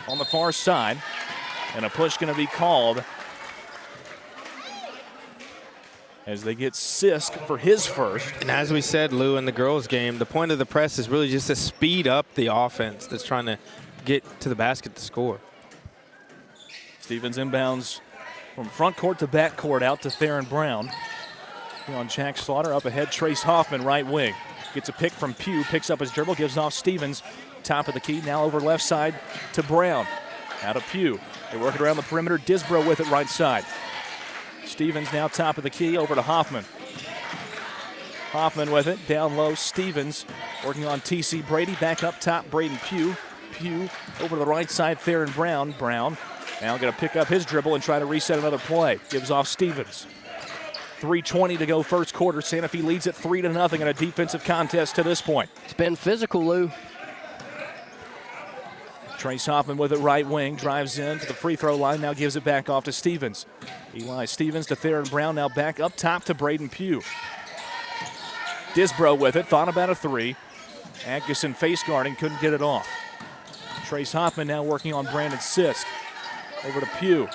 on the far side. And a push going to be called as they get Sisk for his first. And as we said, Lou, in the girls' game, the point of the press is really just to speed up the offense that's trying to get to the basket to score. Stevens inbounds from front court to back court out to Theron Brown. On Jack Slaughter, up ahead, Trace Hoffman, right wing. Gets a pick from Pugh, picks up his dribble, gives off Stevens. Top of the key, now over left side to Brown. Out of Pugh. They're working around the perimeter. Disbro with it right side. Stevens now top of the key, over to Hoffman. Hoffman with it, down low. Stevens working on T.C. Brady, back up top, Braden Pugh. Pugh over to the right side, Theron Brown. Brown now going to pick up his dribble and try to reset another play. Gives off Stevens. 3:20 to go first quarter. Santa Fe leads it 3-0 in a defensive contest to this point. It's been physical, Lou. Trace Hoffman with it right wing, drives in to the free throw line, now gives it back off to Stevens. Eli Stevens to Theron Brown, now back up top to Braden Pugh. Disbro with it, thought about a three. Atkinson face guarding, couldn't get it off. Trace Hoffman now working on Brandon Sisk. Over to Pugh,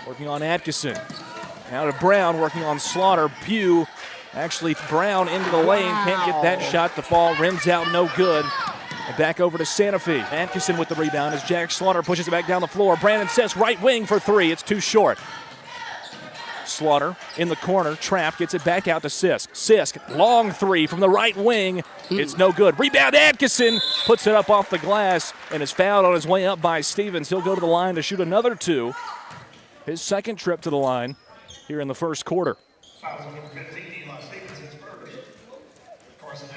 working on Atkinson. Now to Brown, working on Slaughter. Pugh, actually Brown into the lane, can't get that shot to fall. Rims out, no good. And back over to Santa Fe. Atkinson with the rebound as Jack Slaughter pushes it back down the floor. Brandon Sisk, right wing for three. It's too short. Slaughter in the corner, trapped, gets it back out to Sisk. Sisk, long three from the right wing. It's no good. Rebound, Atkinson puts it up off the glass and is fouled on his way up by Stevens. He'll go to the line to shoot another two. His second trip to the line here in the first quarter.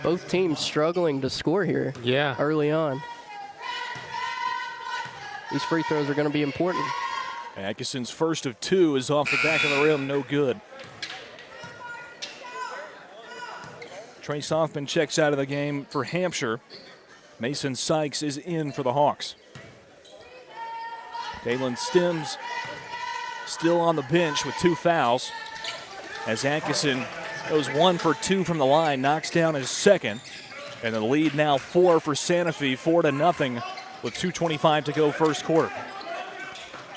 Both teams struggling to score here early on. These free throws are going to be important. Atkinson's first of two is off the back of the rim, no good. Trace Hoffman checks out of the game for Hampshire. Mason Sykes is in for the Hawks. Dalen Stims still on the bench with two fouls as Atkinson goes 1 for 2 from the line, knocks down his second, and the lead now 4 for Santa Fe, 4-0 with 2:25 to go first quarter.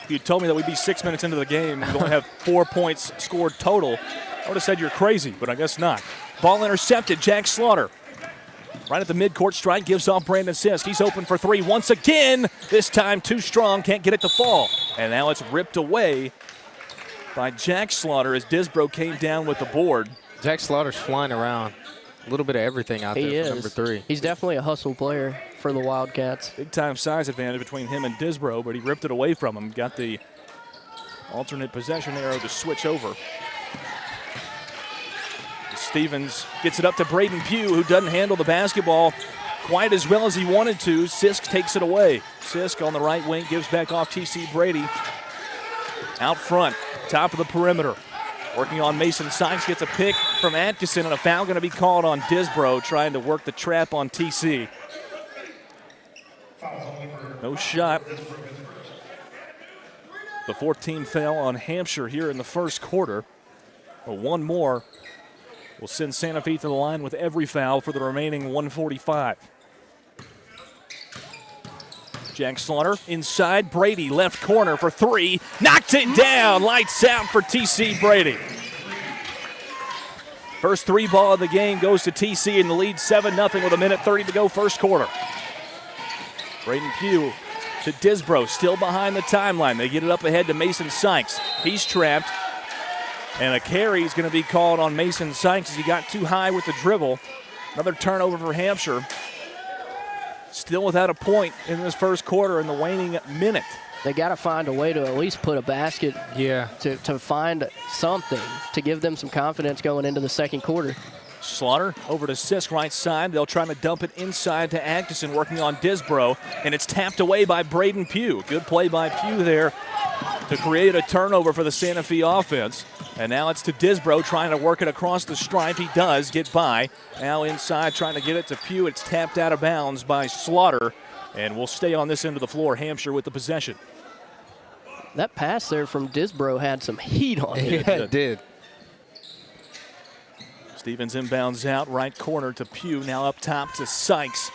If you told me that we'd be 6 minutes into the game and only have 4 points scored total, I would have said you're crazy, but I guess not. Ball intercepted, Jack Slaughter. Right at the midcourt stripe, gives off Brandon Sisk. He's open for three once again. This time too strong, can't get it to fall. And now it's ripped away by Jack Slaughter as Disbro came down with the board. Jack Slaughter's flying around. A little bit of everything out there for number 3. He's definitely a hustle player for the Wildcats. Big time size advantage between him and Disbro, but he ripped it away from him. Got the alternate possession arrow to switch over. Stevens gets it up to Braden Pugh, who doesn't handle the basketball quite as well as he wanted to. Sisk takes it away. Sisk on the right wing gives back off T.C. Brady. Out front, top of the perimeter. Working on Mason Sykes, gets a pick from Atkinson, and a foul going to be called on Disbro, trying to work the trap on TC. No shot. The 14th foul on Hampshire here in the first quarter. Well, one more will send Santa Fe to the line with every foul for the remaining 145. Jack Slaughter inside, Brady left corner for three, knocked it down, lights out for TC Brady. First three ball of the game goes to TC in the lead 7-0 with 1:30 to go first quarter. Braden Pugh to Disbro, still behind the timeline. They get it up ahead to Mason Sykes. He's trapped, and a carry is going to be called on Mason Sykes as he got too high with the dribble. Another turnover for Hampshire. Still without a point in this first quarter in the waning minute. They got to find a way to at least put a basket to find something to give them some confidence going into the second quarter. Slaughter over to Sisk, right side. They'll try to dump it inside to Atkinson, working on Disbro, and it's tapped away by Braden Pugh. Good play by Pugh there to create a turnover for the Santa Fe offense. And now it's to Disbro trying to work it across the stripe. He does get by. Now inside trying to get it to Pugh. It's tapped out of bounds by Slaughter. And we'll stay on this end of the floor. Hampshire with the possession. That pass there from Disbro had some heat on it. Yeah, it did. Stevens inbounds out, right corner to Pugh. Now up top to Sykes.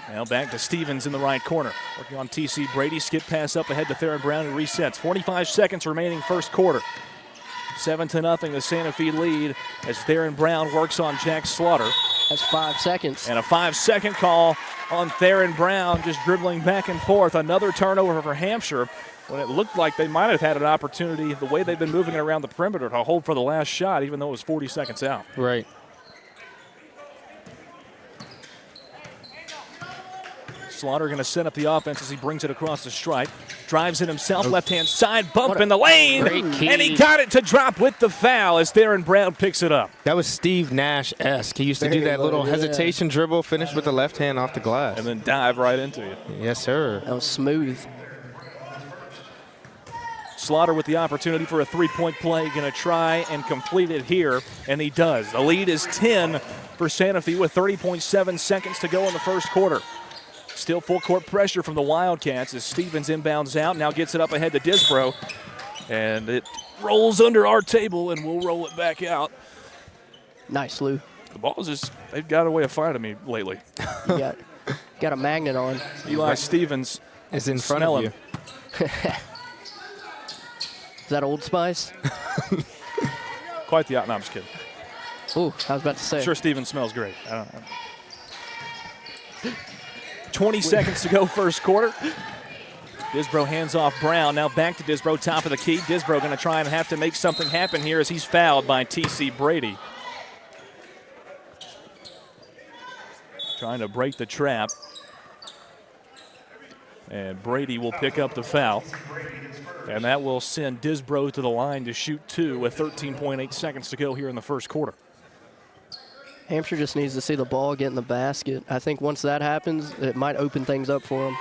Now back to Stevens in the right corner. Working on TC Brady. Skip pass up ahead to Theron Brown who resets. 45 seconds remaining first quarter. 7-0 the Santa Fe lead as Theron Brown works on Jack Slaughter. That's 5 seconds. And a 5-second call on Theron Brown, just dribbling back and forth. Another turnover for Hampshire when it looked like they might have had an opportunity, the way they've been moving it around the perimeter, to hold for the last shot, even though it was 40 seconds out. Right. Slaughter going to set up the offense as he brings it across the stripe. Drives it himself, left-hand side, bump in the lane. And he got it to drop with the foul as Theron Brown picks it up. That was Steve Nash-esque. He used to do that little hesitation dribble, finish with the left hand off the glass. And then dive right into it. Yes, sir. That was smooth. Slaughter with the opportunity for a three-point play, going to try and complete it here, and he does. The lead is 10 for Santa Fe with 30.7 seconds to go in the first quarter. Still full court pressure from the Wildcats as Stevens inbounds out, now gets it up ahead to Disbro, and it rolls under our table, and we'll roll it back out. Nice, Lou. The ball's just, they've got a way of finding me lately. You got a magnet on. Eli Stevens is in front of you. Is that Old Spice? Quite the no, I'm just kidding. Ooh, I was about to say. I'm sure Stevens smells great. I don't know. 20 seconds to go first quarter. Disbro hands off Brown. Now back to Disbro, top of the key. Disbro going to try and have to make something happen here as he's fouled by T.C. Brady. Trying to break the trap. And Brady will pick up the foul. And that will send Disbro to the line to shoot 2 with 13.8 seconds to go here in the first quarter. Hampshire just needs to see the ball get in the basket. I think once that happens, it might open things up for them.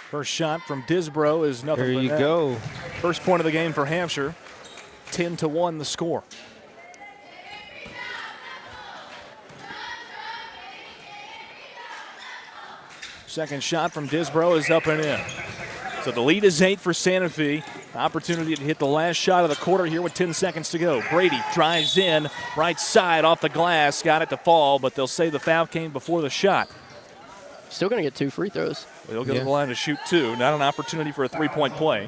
First shot from Disbro is nothing There but you net. go. First point of the game for Hampshire. 10-1 the score. Second shot from Disbro is up and in. So the lead is 8 for Santa Fe. Opportunity to hit the last shot of the quarter here with 10 seconds to go. Brady drives in, right side off the glass, got it to fall, but they'll say the foul came before the shot. Still going to get 2 free throws. They'll go to the line to shoot 2. Not an opportunity for a three-point play.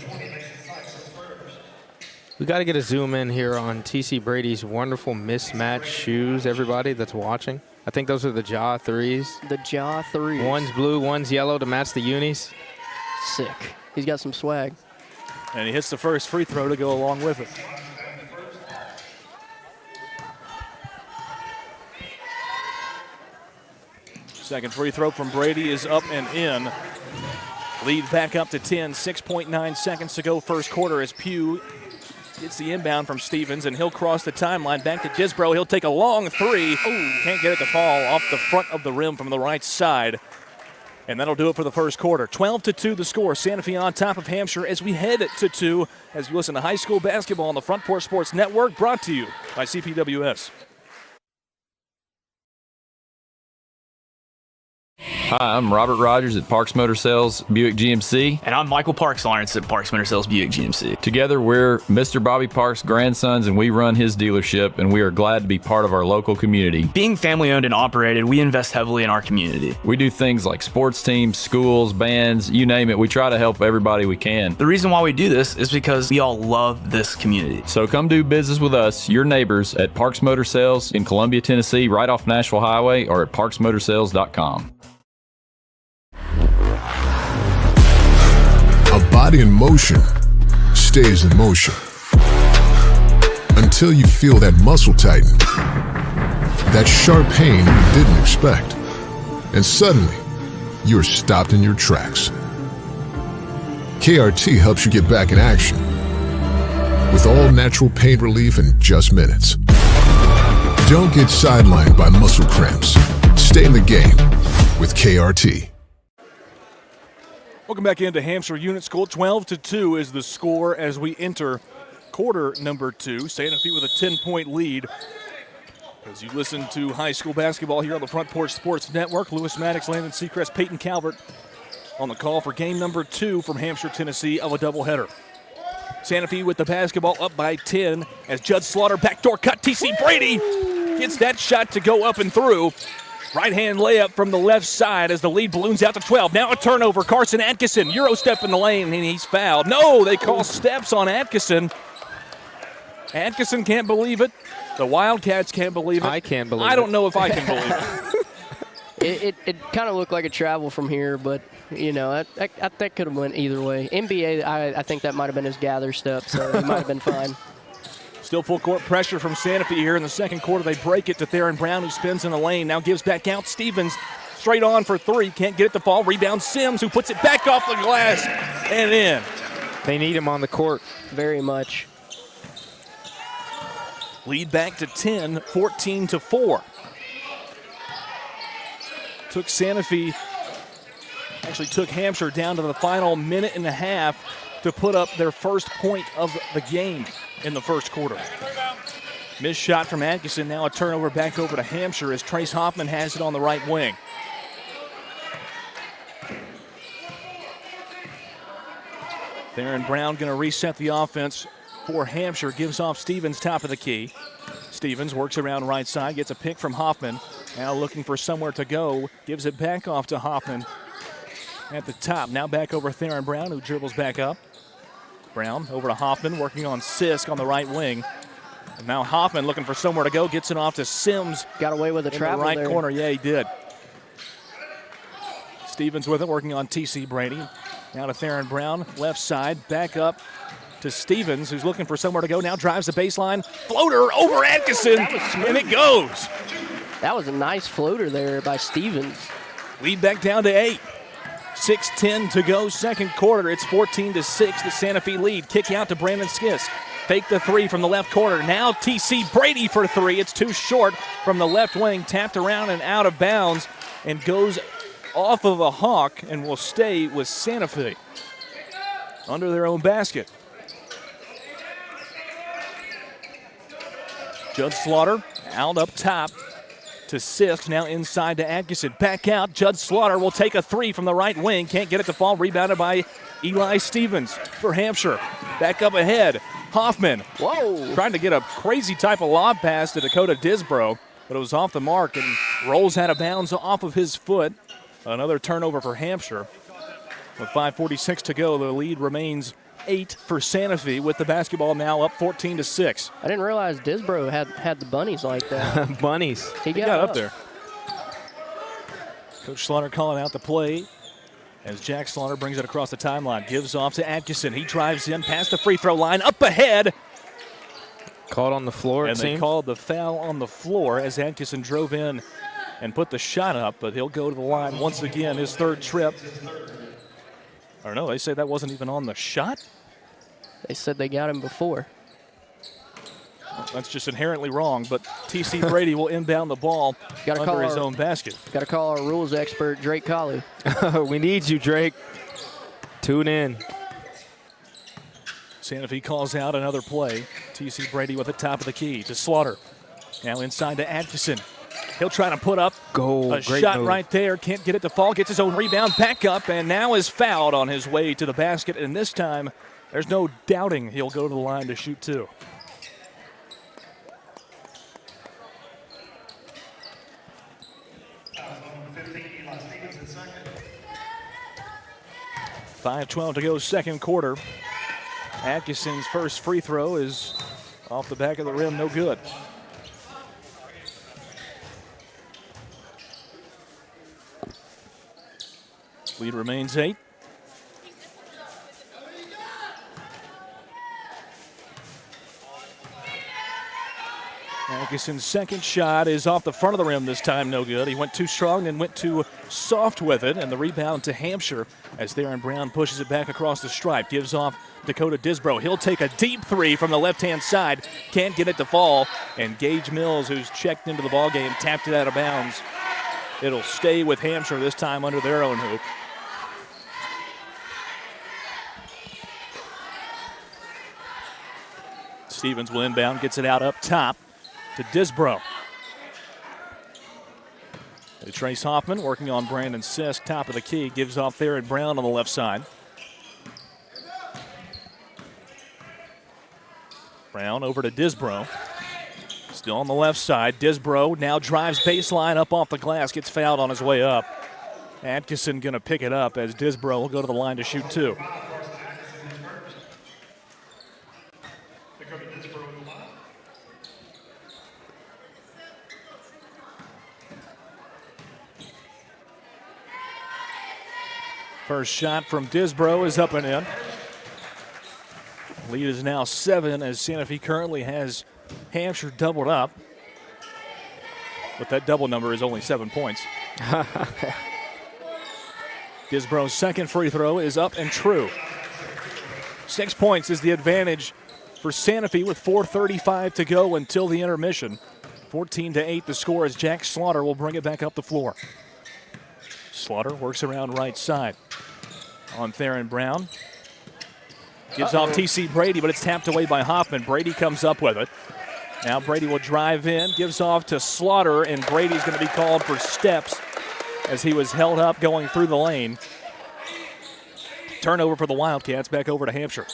We got to get a zoom in here on T.C. Brady's wonderful mismatched shoes, everybody that's watching. I think those are the Jaw 3s. The Jaw 3s. One's blue, one's yellow to match the unis. Sick. He's got some swag. And he hits the first free throw to go along with it. Second free throw from Brady is up and in. Lead back up to 10, 6.9 seconds to go first quarter as Pugh gets the inbound from Stevens, and he'll cross the timeline back to Disbro. He'll take a long three. Can't get it to fall off the front of the rim from the right side. And that'll do it for the first quarter. 12-2 the score. Santa Fe on top of Hampshire as we head to 2 as you listen to high school basketball on the Front Porch Sports Network, brought to you by CPWS. Hi, I'm Robert Rogers at Parks Motor Sales Buick GMC. And I'm Michael Parks Lawrence at Parks Motor Sales Buick GMC. Together, we're Mr. Bobby Parks' grandsons, and we run his dealership, and we are glad to be part of our local community. Being family owned and operated, we invest heavily in our community. We do things like sports teams, schools, bands, you name it. We try to help everybody we can. The reason why we do this is because we all love this community. So come do business with us, your neighbors, at Parks Motor Sales in Columbia, Tennessee, right off Nashville Highway, or at parksmotorsales.com. A body in motion stays in motion until you feel that muscle tighten, that sharp pain you didn't expect, and suddenly you're stopped in your tracks. KRT helps you get back in action with all natural pain relief in just minutes. Don't get sidelined by muscle cramps. Stay in the game with KRT. Welcome back into Hampshire Unit School. 12-2 is the score as we enter quarter number 2. Santa Fe with a 10-point lead. As you listen to high school basketball here on the Front Porch Sports Network, Lewis Maddox, Landon Seacrest, Peyton Calvert on the call for game number 2 from Hampshire, Tennessee of a doubleheader. Santa Fe with the basketball up by 10 as Judd Slaughter backdoor cut. T.C. Brady gets that shot to go up and through. Right-hand layup from the left side as the lead balloons out to 12. Now a turnover. Carson Atkinson, Euro step in the lane, and he's fouled. No, they call steps on Atkinson. Atkinson can't believe it. The Wildcats can't believe it. I can't believe it. I don't know if I can believe it. It kind of looked like a travel from here, but, you know, that could have went either way. NBA, I think that might have been his gather step, so he might have been fine. Still full court pressure from Santa Fe here in the second quarter. They break it to Theron Brown, who spins in the lane. Now gives back out. Stevens straight on for 3. Can't get it to fall. Rebound Sims, who puts it back off the glass and in. They need him on the court. Very much. Lead back to 10, 14-4. Took Santa Fe, actually took Hampshire down to the final minute and a half to put up their first point of the game in the first quarter. Missed shot from Atkinson. Now a turnover back over to Hampshire as Trace Hoffman has it on the right wing. Theron Brown going to reset the offense for Hampshire. Gives off Stevens, top of the key. Stevens works around right side, gets a pick from Hoffman. Now looking for somewhere to go. Gives it back off to Hoffman at the top. Now back over Theron Brown, who dribbles back up. Brown over to Hoffman, working on Sisk on the right wing. And now Hoffman looking for somewhere to go, gets it off to Sims. Got away with a travel in the right there. corner. Yeah, he did. Stevens with it, working on T.C. Brady. Now to Theron Brown, left side, back up to Stevens, who's looking for somewhere to go. Now drives the baseline, floater over Atkinson, and it goes. That was a nice floater there by Stevens. Lead back down to 8. 6:10 to go, second quarter. It's 14-6, the Santa Fe lead. Kick out to Brandon Skiss. Fake the three from the left corner. Now T.C. Brady for three. It's too short from the left wing. Tapped around and out of bounds and goes off of a Hawk and will stay with Santa Fe under their own basket. Judd Slaughter out up top to Sisk, now inside to Atkinson. Back out, Judd Slaughter will take a three from the right wing. Can't get it to fall, rebounded by Eli Stevens for Hampshire. Back up ahead, Hoffman. Whoa! Trying to get a crazy type of lob pass to Dakota Disbro, but it was off the mark and rolls out of bounds off of his foot. Another turnover for Hampshire. With 5:46 to go, the lead remains 8 for Santa Fe, with the basketball now up 14-6. I didn't realize Disbro had the bunnies like that. Bunnies. He got up there. Coach Slaughter calling out the play as Jack Slaughter brings it across the timeline. Gives off to Atkinson. He drives in past the free throw line, up ahead. Called on the floor, And they called the foul on the floor as Atkinson drove in and put the shot up, but he'll go to the line once again, his third trip. Or no, they say that wasn't even on the shot? They said they got him before. Well, that's just inherently wrong, but T.C. Brady will inbound the ball under his own basket. Got to call our rules expert, Drake Colley. We need you, Drake. Tune in. Santa Fe calls out another play. T.C. Brady with the top of the key to Slaughter. Now inside to Atkinson. He'll try to put up a shot move. right there. Can't get it to fall. Gets his own rebound. Back up and now is fouled on his way to the basket. And this time, there's no doubting he'll go to the line to shoot two. .5:12 to go, second quarter. Atkinson's first free throw is off the back of the rim, no good. Lead remains 8. Atkinson's second shot is off the front of the rim this time, no good. He went too strong and went too soft with it, and the rebound to Hampshire as Theron Brown pushes it back across the stripe. Gives off Dakota Disbro. He'll take a deep three from the left-hand side. Can't get it to fall, and Gage Mills, who's checked into the ballgame, tapped it out of bounds. It'll stay with Hampshire this time under their own hoop. Stevens will inbound, gets it out up top to Disbro. Trace Hoffman working on Brandon Sisk, top of the key, gives off Theron Brown on the left side. Brown over to Disbro. Still on the left side. Disbro now drives baseline up off the glass, gets fouled on his way up. Atkinson going to pick it up as Disbro will go to the line to shoot two. First shot from Disbro is up and in. Lead is now 7 as Santa Fe currently has Hampshire doubled up. But that double number is only 7 points. Disbro's second free throw is up and true. 6 points is the advantage for Santa Fe with 4:35 to go until the intermission. 14-8 the score as Jack Slaughter will bring it back up the floor. Slaughter works around right side on Theron Brown. Gives off T.C. Brady, but it's tapped away by Hoffman. Brady comes up with it. Now Brady will drive in, gives off to Slaughter, and Brady's going to be called for steps as he was held up going through the lane. Turnover for the Wildcats, back over to Hampshire.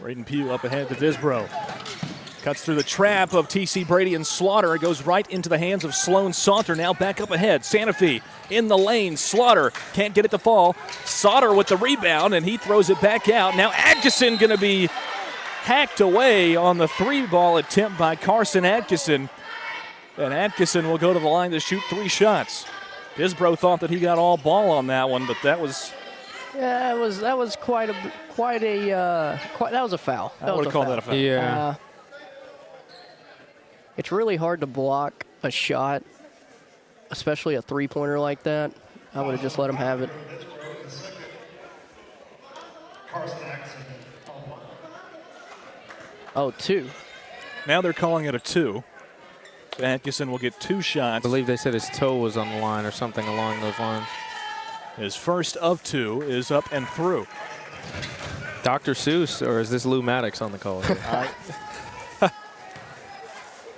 Braden Pugh up ahead to Disbro. Cuts through the trap of T.C. Brady and Slaughter. It goes right into the hands of Sloan Saunter. Now back up ahead. Santa Fe in the lane. Slaughter can't get it to fall. Sauter with the rebound, and he throws it back out. Now Atkinson going to be hacked away on the 3-ball attempt by Carson Atkinson. And Atkinson will go to the line to shoot 3 shots. Disbro thought that he got all ball on that one, but that was... Yeah, that was that was a foul. I would have called that a foul. Yeah. It's really hard to block a shot, especially a three-pointer like that. I would have just let him have it. Oh, 2. Now they're calling it a 2. Atkinson will get 2 shots. I believe they said his toe was on the line or something along those lines. His first of 2 is up and through. Dr. Seuss, or is this Lou Maddox on the call?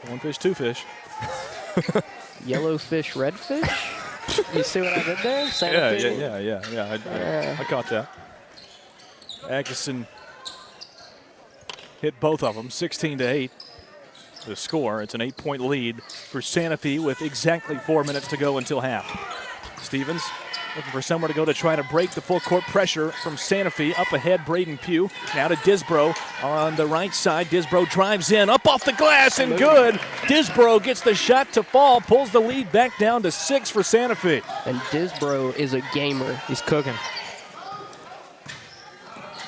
One fish, 2 fish. Yellow fish, red fish? You see what I did there? Yeah. I caught that. Atkinson hit both of them, 16-8. The score. It's an 8-point lead for Santa Fe with exactly 4 minutes to go until half. Stevens looking for somewhere to go to try to break the full court pressure from Santa Fe. Up ahead, Braden Pugh. Now to Disbro on the right side. Disbro drives in, up off the glass, and good. Disbro gets the shot to fall, pulls the lead back down to 6 for Santa Fe. And Disbro is a gamer. He's cooking.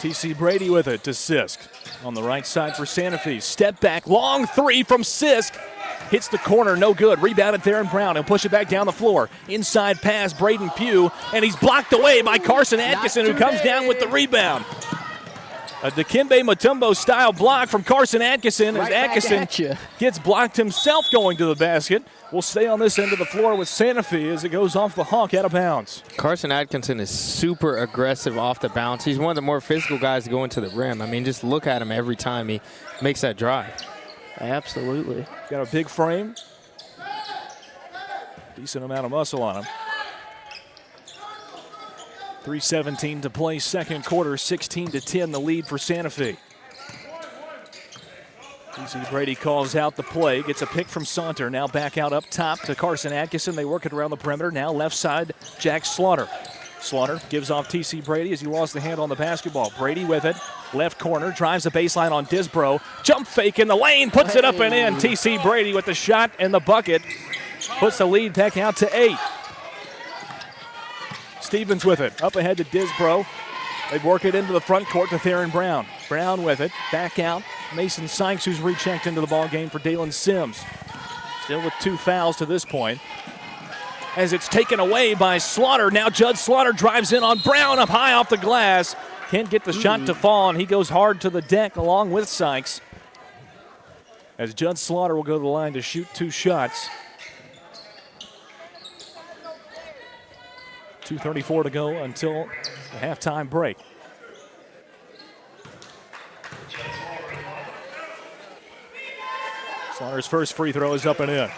T.C. Brady with it to Sisk. On the right side for Santa Fe. Step back, long 3 from Sisk. Hits the corner, no good. Rebounded Theron Brown. He'll push it back down the floor. Inside pass, Braden Pugh, and he's blocked away by Carson Atkinson, who comes down with the rebound. A Dikembe Mutombo-style block from Carson Atkinson as Atkinson gets blocked himself going to the basket. We'll stay on this end of the floor with Santa Fe as it goes off the Hawk out of bounds. Carson Atkinson is super aggressive off the bounce. He's one of the more physical guys to go into the rim. I mean, just look at him every time he makes that drive. Absolutely. Got a big frame. Decent amount of muscle on him. 3:17 to play, second quarter, 16-10 the lead for Santa Fe. T.C. Brady calls out the play, gets a pick from Saunter, now back out up top to Carson Atkinson. They work it around the perimeter, now left side, Jack Slaughter. Slaughter gives off T.C. Brady as he lost the hand on the basketball. Brady with it, left corner, drives the baseline on Disbro. Jump fake in the lane, puts it up and in. T.C. Brady with the shot and the bucket. Puts the lead back out to 8. Stevens with it, up ahead to Disbro. They work it into the front court to Theron Brown. Brown with it, back out. Mason Sykes, who's rechecked into the ball game for Dalen Sims. Still with 2 fouls to this point. As it's taken away by Slaughter. Now Judd Slaughter drives in on Brown up high off the glass. Can't get the shot to fall, and he goes hard to the deck along with Sykes. As Judd Slaughter will go to the line to shoot 2 shots. 2:34 to go until the halftime break. Slaughter's first free throw is up and in.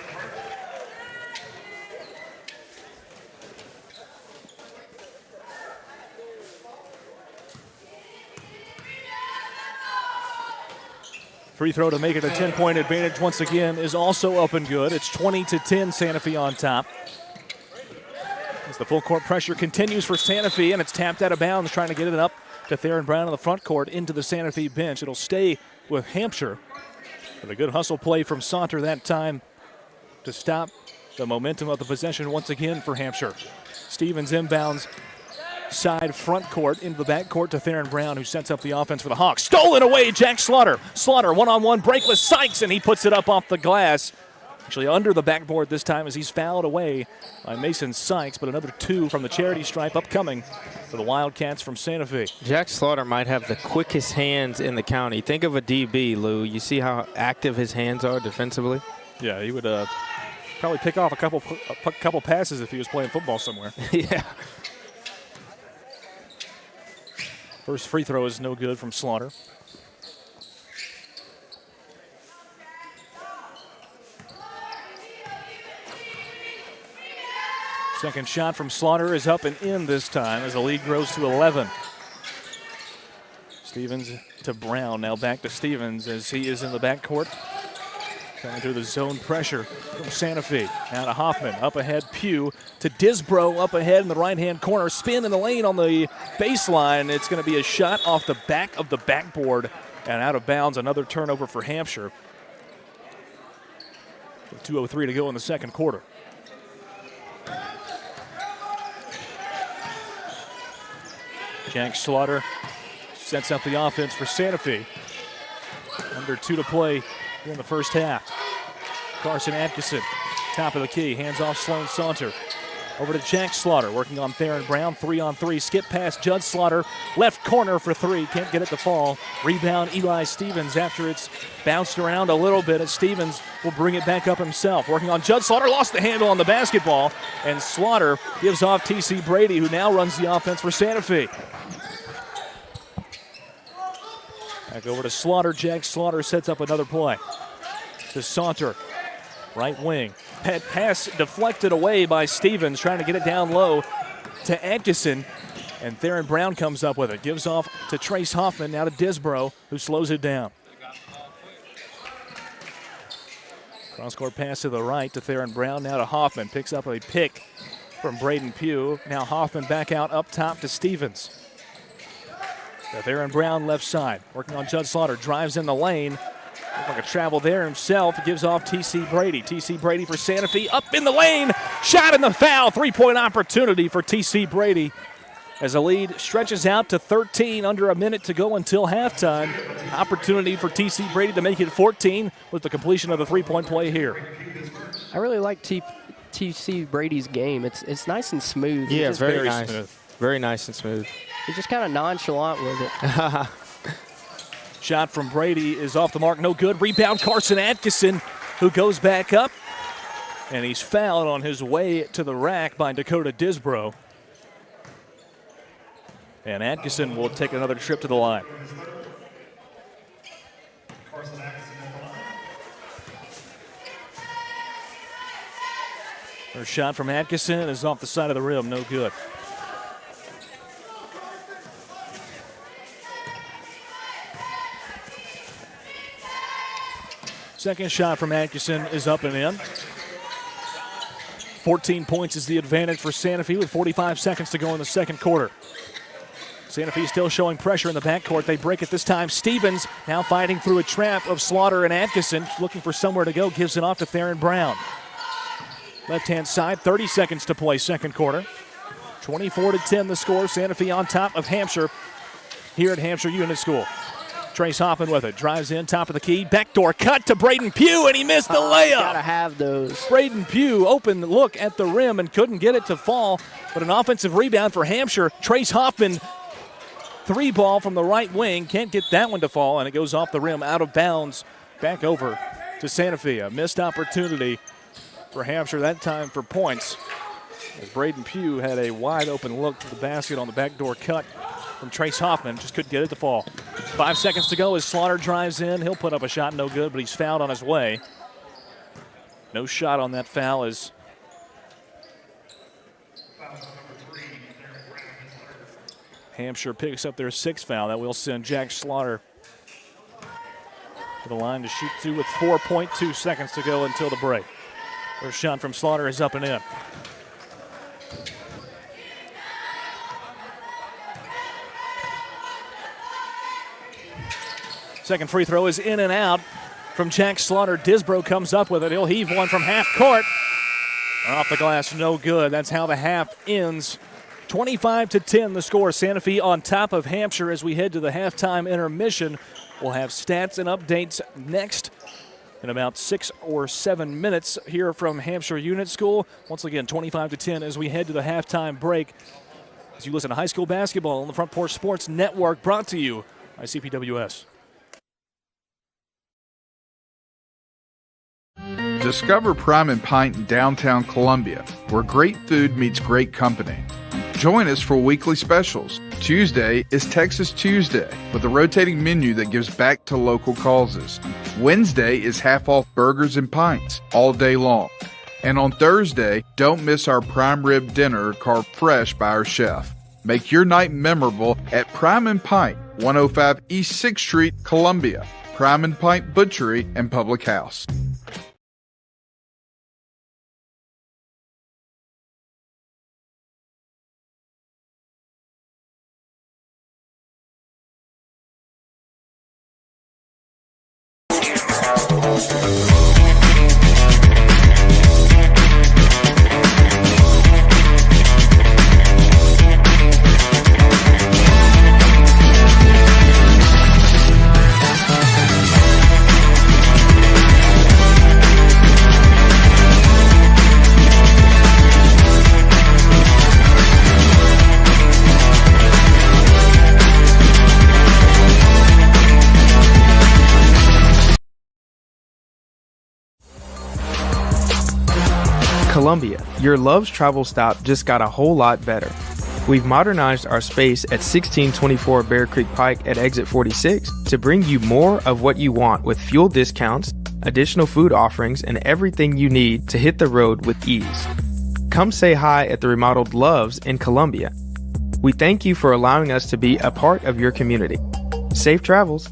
Free throw to make it a 10-point advantage once again is also up and good. It's 20-10, Santa Fe on top. As the full court pressure continues for Santa Fe, and it's tapped out of bounds, trying to get it up to Theron Brown on the front court into the Santa Fe bench. It'll stay with Hampshire. But a good hustle play from Saunter that time to stop the momentum of the possession once again for Hampshire. Stevens inbounds side front court into the back court to Theron Brown, who sets up the offense for the Hawks. Stolen away, Jack Slaughter. Slaughter one-on-one break with Sykes, and he puts it up off the glass. Actually under the backboard this time as he's fouled away by Mason Sykes, but another 2 from the charity stripe upcoming for the Wildcats from Santa Fe. Jack Slaughter might have the quickest hands in the county. Think of a DB, Lou. You see how active his hands are defensively? Yeah, he would probably pick off a couple passes if he was playing football somewhere. Yeah. First free throw is no good from Slaughter. Second shot from Slaughter is up and in this time as the lead grows to 11. Stevens to Brown, now back to Stevens as he is in the backcourt. Coming through the zone pressure from Santa Fe. Now to Hoffman, up ahead, Pugh to Disbro, up ahead in the right-hand corner. Spin in the lane on the baseline. It's going to be a shot off the back of the backboard And out of bounds, another turnover for Hampshire. With 2:03 to go in the second quarter. Jack Slaughter sets up the offense for Santa Fe. Under 2 to play in the first half. Carson Atkinson, top of the key, hands off Sloan Saunter. Over to Jack Slaughter, working on Theron Brown, 3-on-3, skip past Judd Slaughter, left corner for 3, can't get it to fall. Rebound Eli Stevens after it's bounced around a little bit, and Stevens will bring it back up himself. Working on Judd Slaughter, lost the handle on the basketball, and Slaughter gives off T.C. Brady, who now runs the offense for Santa Fe. Back over to Slaughter, Jack Slaughter sets up another play. To Saunter, right wing. Pass deflected away by Stevens, trying to get it down low to Atkinson. And Theron Brown comes up with it. Gives off to Trace Hoffman, now to Disbro, who slows it down. Cross-court pass to the right to Theron Brown, now to Hoffman. Picks up a pick from Braden Pugh. Now Hoffman back out up top to Stevens. To Theron Brown left side. Working on Judd Slaughter. Drives in the lane. Looks like a travel there himself. Gives off T.C. Brady. T.C. Brady for Santa Fe. Up in the lane. Shot in the foul. Three-point opportunity for T.C. Brady as the lead stretches out to 13, under a minute to go until halftime. Opportunity for T.C. Brady to make it 14 with the completion of the three-point play here. I really like T.C. Brady's game. It's nice and smooth. Yeah, It's very nice. smooth. Very nice and smooth. He's just kind of nonchalant with it. Shot from Brady is off the mark, no good. Rebound Carson Atkinson, who goes back up. And he's fouled on his way to the rack by Dakota Disbro. And Atkinson will take another trip to the line. First shot from Atkinson is off the side of the rim, no good. Second shot from Atkinson is up and in. 14 points is the advantage for Santa Fe with 45 seconds to go in the second quarter. Santa Fe still showing pressure in the backcourt. They break it this time. Stevens now fighting through a trap of Slaughter and Atkinson, looking for somewhere to go, gives it off to Theron Brown. Left-hand side, 30 seconds to play second quarter. 24-10 the score. Santa Fe on top of Hampshire here at Hampshire Unit School. Trace Hoffman with it. Drives in, top of the key. Backdoor cut to Braden Pugh, and he missed the layup. Gotta have those. Braden Pugh, open look at the rim and couldn't get it to fall. But an offensive rebound for Hampshire. Trace Hoffman, three ball from the right wing. Can't get that one to fall, and it goes off the rim, out of bounds. Back over to Santa Fe. A missed opportunity for Hampshire, that time for points. As Braden Pugh had a wide open look to the basket on the backdoor cut from Trace Hoffman, just couldn't get it to fall. 5 seconds to go as Slaughter drives in. He'll put up a shot, no good, but he's fouled on his way. No shot on that foul as Hampshire picks up their sixth foul. That will send Jack Slaughter to the line to shoot two with 4.2 seconds to go until the break. First shot from Slaughter is up and in. Second free throw is in and out from Jack Slaughter. Disbro comes up with it. He'll heave one from half court. Off the glass, no good. That's how the half ends. 25-10 the score. Santa Fe on top of Hampshire as we head to the halftime intermission. We'll have stats and updates next in about 6 or 7 minutes here from Hampshire Unit School. Once again, 25-10 as we head to the halftime break. As you listen to high school basketball on the Front Porch Sports Network, brought to you by CPWS. Discover Prime and Pint in downtown Columbia, where great food meets great company. Join us for weekly specials. Tuesday is Texas Tuesday with a rotating menu that gives back to local causes. Wednesday is half off burgers and pints all day long. And on Thursday, don't miss our prime rib dinner carved fresh by our chef. Make your night memorable at Prime and Pint, 105 East 6th Street, Columbia. Prime and Pint Butchery and Public House. Columbia, your Love's travel stop just got a whole lot better. We've modernized our space at 1624 Bear Creek Pike at exit 46 to bring you more of what you want with fuel discounts, additional food offerings, and everything you need to hit the road with ease. Come say hi at the remodeled Love's in Columbia. We thank you for allowing us to be a part of your community. Safe travels.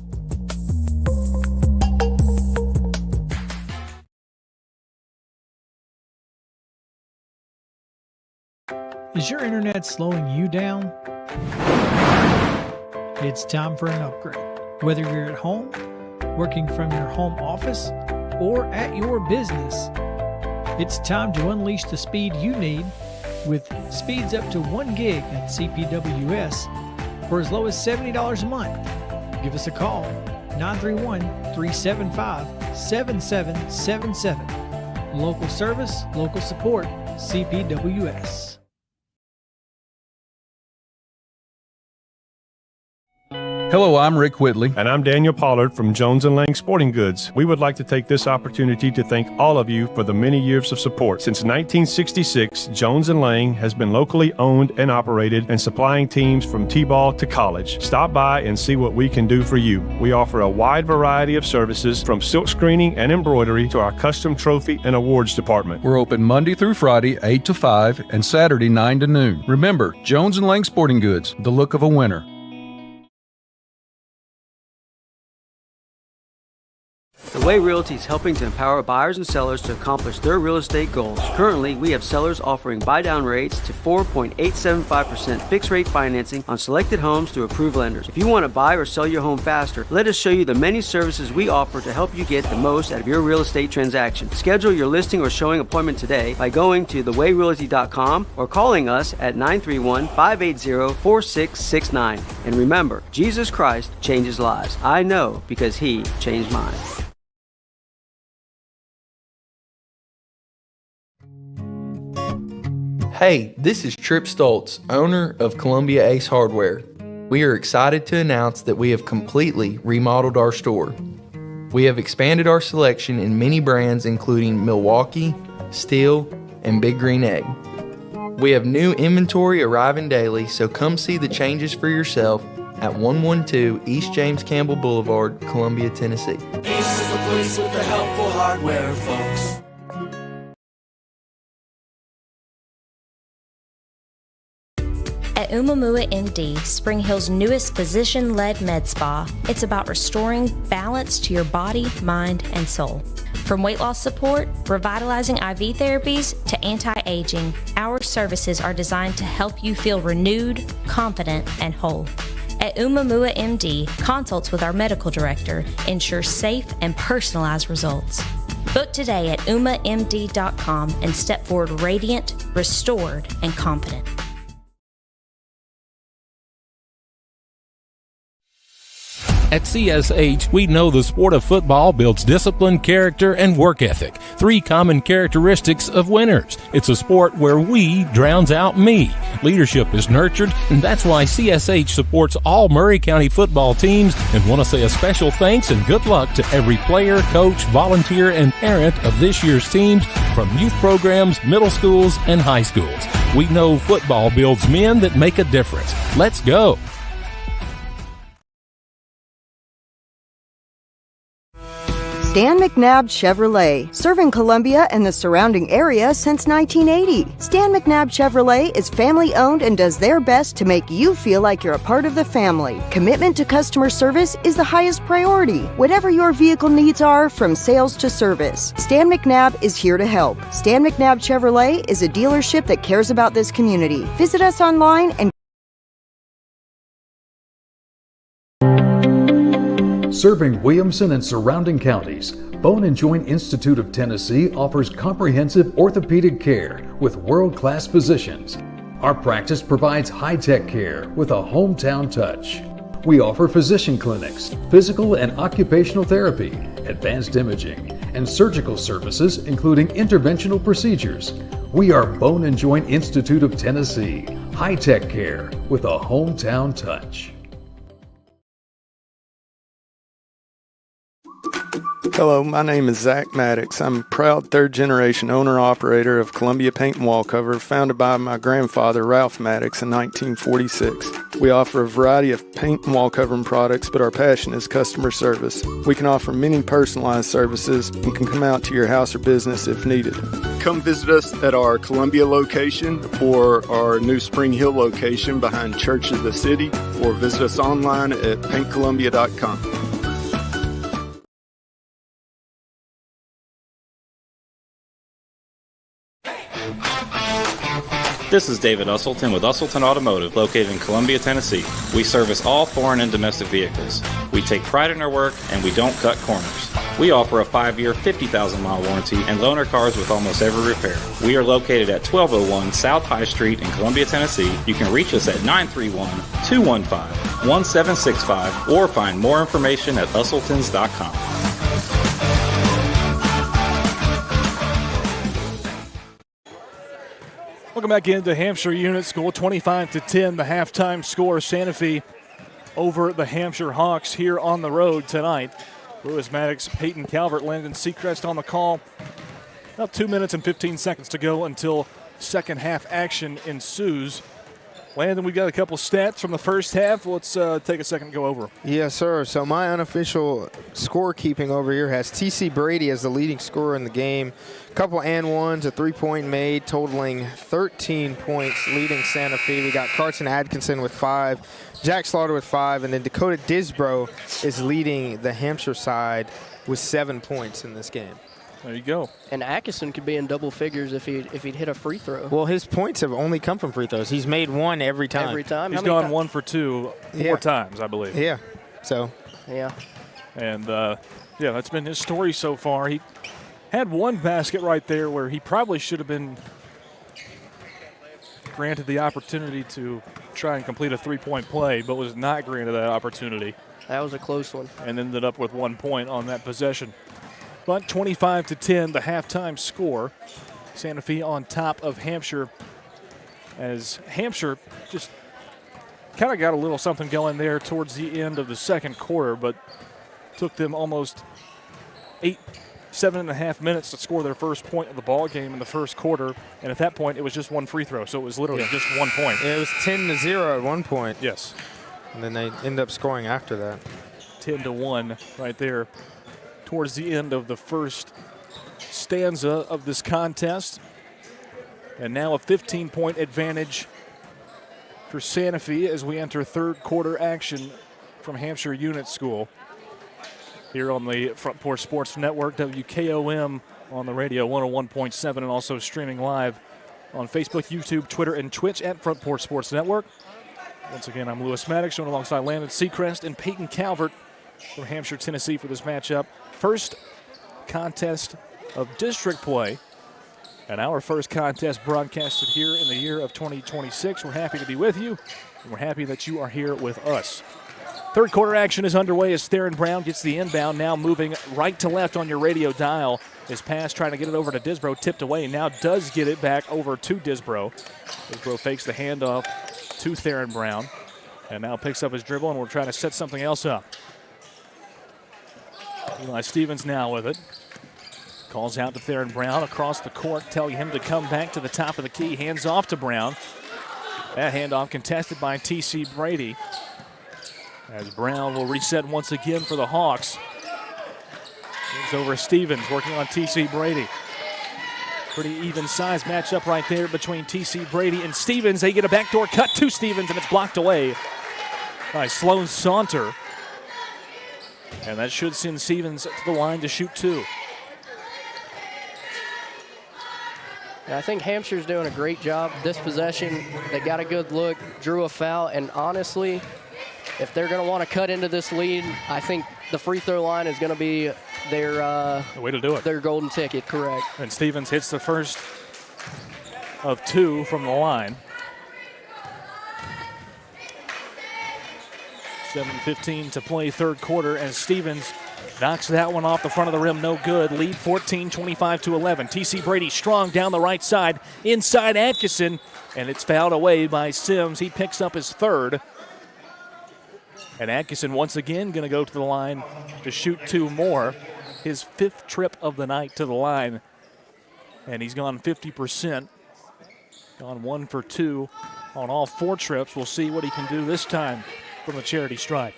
Is your internet slowing you down? It's time for an upgrade. Whether you're at home, working from your home office, or at your business, it's time to unleash the speed you need with speeds up to 1 gig at CPWS for as low as $70 a month. Give us a call, 931-375-7777. Local service, local support, CPWS. Hello, I'm Rick Whitley. And I'm Daniel Pollard from Jones & Lang Sporting Goods. We would like to take this opportunity to thank all of you for the many years of support. Since 1966, Jones & Lang has been locally owned and operated and supplying teams from T-ball to college. Stop by and see what we can do for you. We offer a wide variety of services from silk screening and embroidery to our custom trophy and awards department. We're open Monday through Friday, 8 to 5, and Saturday, 9 to noon. Remember, Jones & Lang Sporting Goods, the look of a winner. The Way Realty is helping to empower buyers and sellers to accomplish their real estate goals. Currently, we have sellers offering buy-down rates to 4.875% fixed-rate financing on selected homes through approved lenders. If you want to buy or sell your home faster, let us show you the many services we offer to help you get the most out of your real estate transaction. Schedule your listing or showing appointment today by going to thewayrealty.com or calling us at 931-580-4669. And remember, Jesus Christ changes lives. I know because He changed mine. Hey, this is Trip Stoltz, owner of Columbia Ace Hardware. We are excited to announce that we have completely remodeled our store. We have expanded our selection in many brands including Milwaukee, Steel, and Big Green Egg. We have new inventory arriving daily, so come see the changes for yourself at 112 East James Campbell Boulevard, Columbia, Tennessee. Ace is the place with the helpful hardware, folks. At Umamua MD, Spring Hill's newest physician-led med spa, it's about restoring balance to your body, mind, and soul. From weight loss support, revitalizing IV therapies, to anti-aging, our services are designed to help you feel renewed, confident, and whole. At Umamua MD, consults with our medical director ensure safe and personalized results. Book today at umamd.com and step forward radiant, restored, and confident. At CSH, we know the sport of football builds discipline, character, and work ethic, 3 common characteristics of winners. It's a sport where we drowns out me. Leadership is nurtured, and that's why CSH supports all Murray County football teams and want to say a special thanks and good luck to every player, coach, volunteer, and parent of this year's teams from youth programs, middle schools, and high schools. We know football builds men that make a difference. Let's go. Stan McNabb Chevrolet, serving Columbia and the surrounding area since 1980. Stan McNabb Chevrolet is family owned and does their best to make you feel like you're a part of the family. Commitment to customer service is the highest priority. Whatever your vehicle needs are, from sales to service, Stan McNabb is here to help. Stan McNabb Chevrolet is a dealership that cares about this community. Visit us online and Serving Williamson and surrounding counties, Bone and Joint Institute of Tennessee offers comprehensive orthopedic care with world-class physicians. Our practice provides high-tech care with a hometown touch. We offer physician clinics, physical and occupational therapy, advanced imaging, and surgical services including interventional procedures. We are Bone and Joint Institute of Tennessee, high-tech care with a hometown touch. Hello, my name is Zach Maddox. I'm a proud third-generation owner-operator of Columbia Paint and Wallcover, founded by my grandfather, Ralph Maddox, in 1946. We offer a variety of paint and wallcovering products, but our passion is customer service. We can offer many personalized services and can come out to your house or business if needed. Come visit us at our Columbia location or our new Spring Hill location behind Church of the City, or visit us online at paintcolumbia.com. This is David Usselton with Usselton Automotive, located in Columbia, Tennessee. We service all foreign and domestic vehicles. We take pride in our work, and we don't cut corners. We offer a 5-year, 50,000-mile warranty and loan our cars with almost every repair. We are located at 1201 South High Street in Columbia, Tennessee. You can reach us at 931-215-1765 or find more information at usseltons.com. Welcome back into Hampshire Unit School. 25-10, the halftime score. Santa Fe over the Hampshire Hawks here on the road tonight. Lewis Maddox, Peyton Calvert, Landon Seacrest on the call. About 2 minutes and 15 seconds to go until second half action ensues. Landon, we've got a couple stats from the first half. Let's take a second to go over. Yes, sir. So my unofficial scorekeeping over here has T.C. Brady as the leading scorer in the game. A couple and ones, a three-point made, totaling 13 points, leading Santa Fe. We got Carson Atkinson with 5, Jack Slaughter with 5, and then Dakota Disbro is leading the Hampshire side with 7 points in this game. There you go. And Atkinson could be in double figures if he'd hit a free throw. Well, his points have only come from free throws. He's made one every time. Every time? He's gone 1 for 2 4 times, I believe. Yeah. So. Yeah. And, yeah, that's been his story so far. He had one basket right there where he probably should have been granted the opportunity to try and complete a three-point play, but was not granted that opportunity. That was a close one. And ended up with 1 point on that possession. But 25-10, the halftime score. Santa Fe on top of Hampshire, as Hampshire just kind of got a little something going there towards the end of the second quarter, but took them almost 7.5 minutes to score their first point of the ball game in the first quarter. And at that point, it was just one free throw, so it was literally just 1 point. Yeah, it was 10-0 at one point. Yes. And then they end up scoring after that. 10-1 right there towards the end of the first stanza of this contest. And now a 15-point advantage for Santa Fe as we enter third quarter action from Hampshire Unit School. Here on the Front Porch Sports Network, WKOM on the radio, 101.7, and also streaming live on Facebook, YouTube, Twitter, and Twitch at Front Porch Sports Network. Once again, I'm Lewis Maddox, joined alongside Landon Seacrest and Peyton Calvert from Hampshire, Tennessee for this matchup. First contest of district play, and our first contest broadcasted here in the year of 2026. We're happy to be with you, and we're happy that you are here with us. Third quarter action is underway as Theron Brown gets the inbound, now moving right to left on your radio dial. His pass trying to get it over to Disbro, tipped away, now does get it back over to Disbro. Disbro fakes the handoff to Theron Brown, and now picks up his dribble, and we're trying to set something else up. Eli Stevens now with it. Calls out to Theron Brown across the court, telling him to come back to the top of the key. Hands off to Brown. That handoff contested by T.C. Brady, as Brown will reset once again for the Hawks. Moves over Stevens, working on T.C. Brady. Pretty even size matchup right there between T.C. Brady and Stevens. They get a backdoor cut to Stevens, and it's blocked away by Sloan Saunter. And that should send Stevens to the line to shoot 2. Yeah, I think Hampshire's doing a great job this possession. They got a good look, drew a foul, and honestly, if they're going to want to cut into this lead, I think the free throw line is going to be their the way to do it. Their golden ticket, correct. And Stevens hits the first of 2 from the line. 7:15 to play third quarter, and Stevens knocks that one off the front of the rim, no good. Lead 14, 25-11. TC Brady strong down the right side, inside Atkinson, and it's fouled away by Sims. He picks up his third. And Atkinson once again going to go to the line to shoot 2 more. His 5th trip of the night to the line, and he's gone 50%. Gone 1 for 2 on all 4 trips. We'll see what he can do this time from the charity stripe.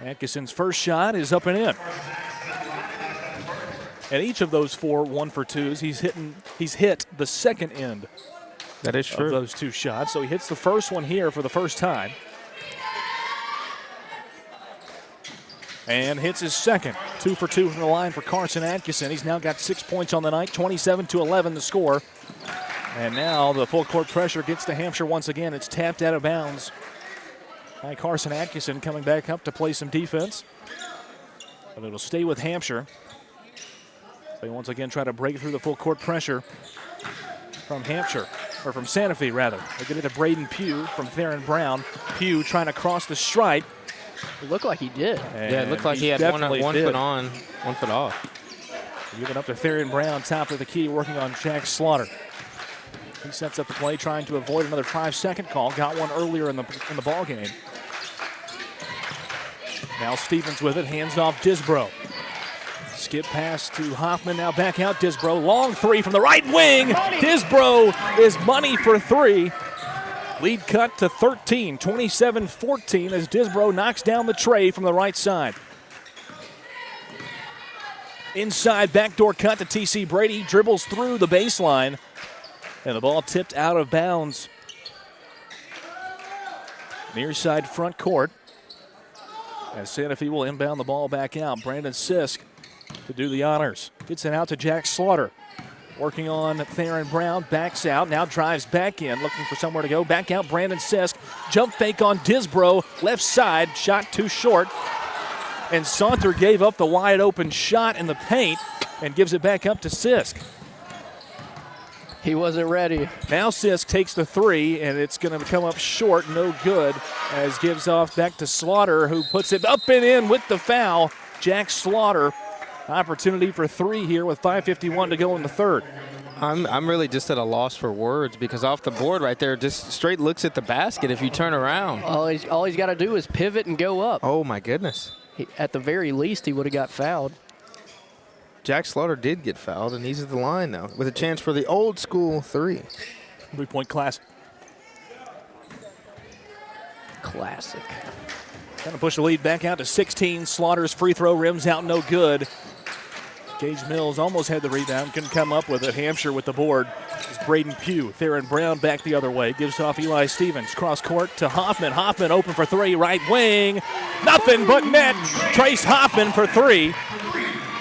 Atkinson's first shot is up and in. And each of those 4 1-for-2s, he's hit the second end. That is true. Of those 2 shots. So he hits the first one here for the first time. And hits his second. 2 for 2 from the line for Carson Atkinson. He's now got 6 points on the night, 27-11 the score. And now the full court pressure gets to Hampshire once again. It's tapped out of bounds by Carson Atkinson, coming back up to play some defense. But it'll stay with Hampshire. They once again try to break through the full court pressure from Hampshire, or from Santa Fe rather. They get it to Braden Pugh from Theron Brown. Pugh trying to cross the stripe. It looked like he did. Yeah, it looked like he had one foot on, 1 foot off. Giving up to Theron Brown, top of the key, working on Jack Slaughter. He sets up the play, trying to avoid another 5-second call. Got one earlier in the ball game. Now Stevens with it, hands off Disbro. Skip pass to Hoffman, now back out Disbro. Long 3 from the right wing. Disbro is money for 3. Lead cut to 13, 27-14 as Disbro knocks down the tray from the right side. Inside backdoor cut to TC Brady, dribbles through the baseline, and the ball tipped out of bounds. Near side front court. As Santa Fe will inbound the ball back out. Brandon Sisk to do the honors. Gets it out to Jack Slaughter. Working on Theron Brown, backs out, now drives back in, looking for somewhere to go. Back out, Brandon Sisk. Jump fake on Disbro, left side, shot too short. And Saunter gave up the wide open shot in the paint and gives it back up to Sisk. He wasn't ready. Now Sisk takes the 3, and it's going to come up short, no good, as gives off back to Slaughter, who puts it up and in with the foul. Jack Slaughter. Opportunity for 3 here with 5:51 to go in the third. I'm really just at a loss for words because off the board right there, just straight looks at the basket if you turn around. All he's got to do is pivot and go up. Oh, my goodness. At the very least, he would have got fouled. Jack Slaughter did get fouled, and he's at the line now with a chance for the old school 3. 3-point classic. Classic. Going to push the lead back out to 16. Slaughter's free throw rims out, no good. Gage Mills almost had the rebound, couldn't come up with it. Hampshire with the board. It's Braden Pugh. Theron Brown back the other way. Gives off Eli Stevens. Cross court to Hoffman. Hoffman open for 3. Right wing. Nothing but net. Trace Hoffman for 3.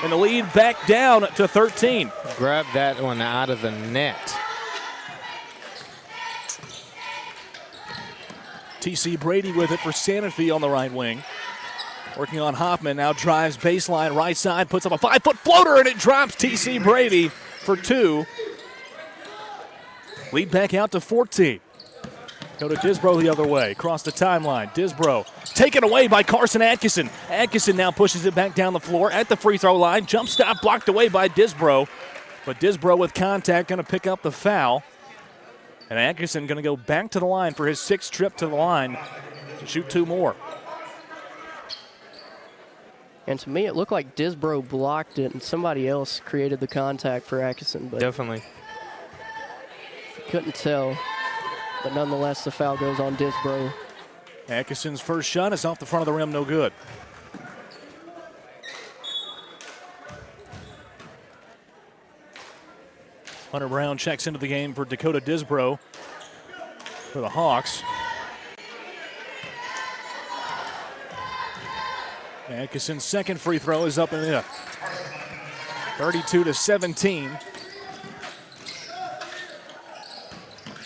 And the lead back down to 13. Grab that one out of the net. TC Brady with it for Santa Fe on the right wing. Working on Hoffman, now drives baseline, right side, puts up a 5-foot floater, and it drops TC Brady for 2. Lead back out to 14. Go to Disbro the other way, across the timeline. Disbro taken away by Carson Atkinson. Atkinson now pushes it back down the floor at the free throw line. Jump stop blocked away by Disbro. But Disbro with contact going to pick up the foul. And Atkinson going to go back to the line for his 6th trip to the line to shoot 2 more. And to me, it looked like Disbro blocked it and somebody else created the contact for Atkinson. But definitely. Couldn't tell. But nonetheless, the foul goes on Disbro. Atkinson's first shot is off the front of the rim, no good. Hunter Brown checks into the game for Dakota Disbro for the Hawks. Atkinson's second free throw is up and in. 32-17.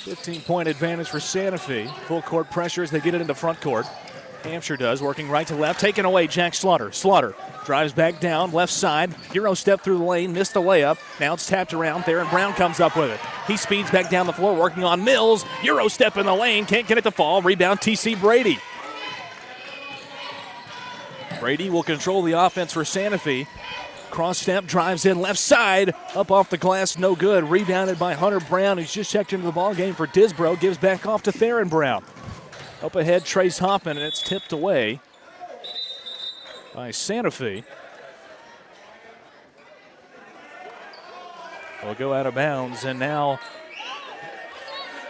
15-point advantage for Santa Fe. Full court pressure as they get it into front court. Hampshire does, working right to left, taken away, Jack Slaughter. Slaughter drives back down, left side, Euro step through the lane, missed the layup. Now it's tapped around there, and Brown comes up with it. He speeds back down the floor, working on Mills. Euro step in the lane, can't get it to fall. Rebound, T.C. Brady. Brady will control the offense for Santa Fe. Cross step, drives in left side, up off the glass, no good. Rebounded by Hunter Brown, who's just checked into the ball game for Disbro. Gives back off to Theron Brown. Up ahead, Trace Hoffman, and it's tipped away by Santa Fe. Will go out of bounds, and now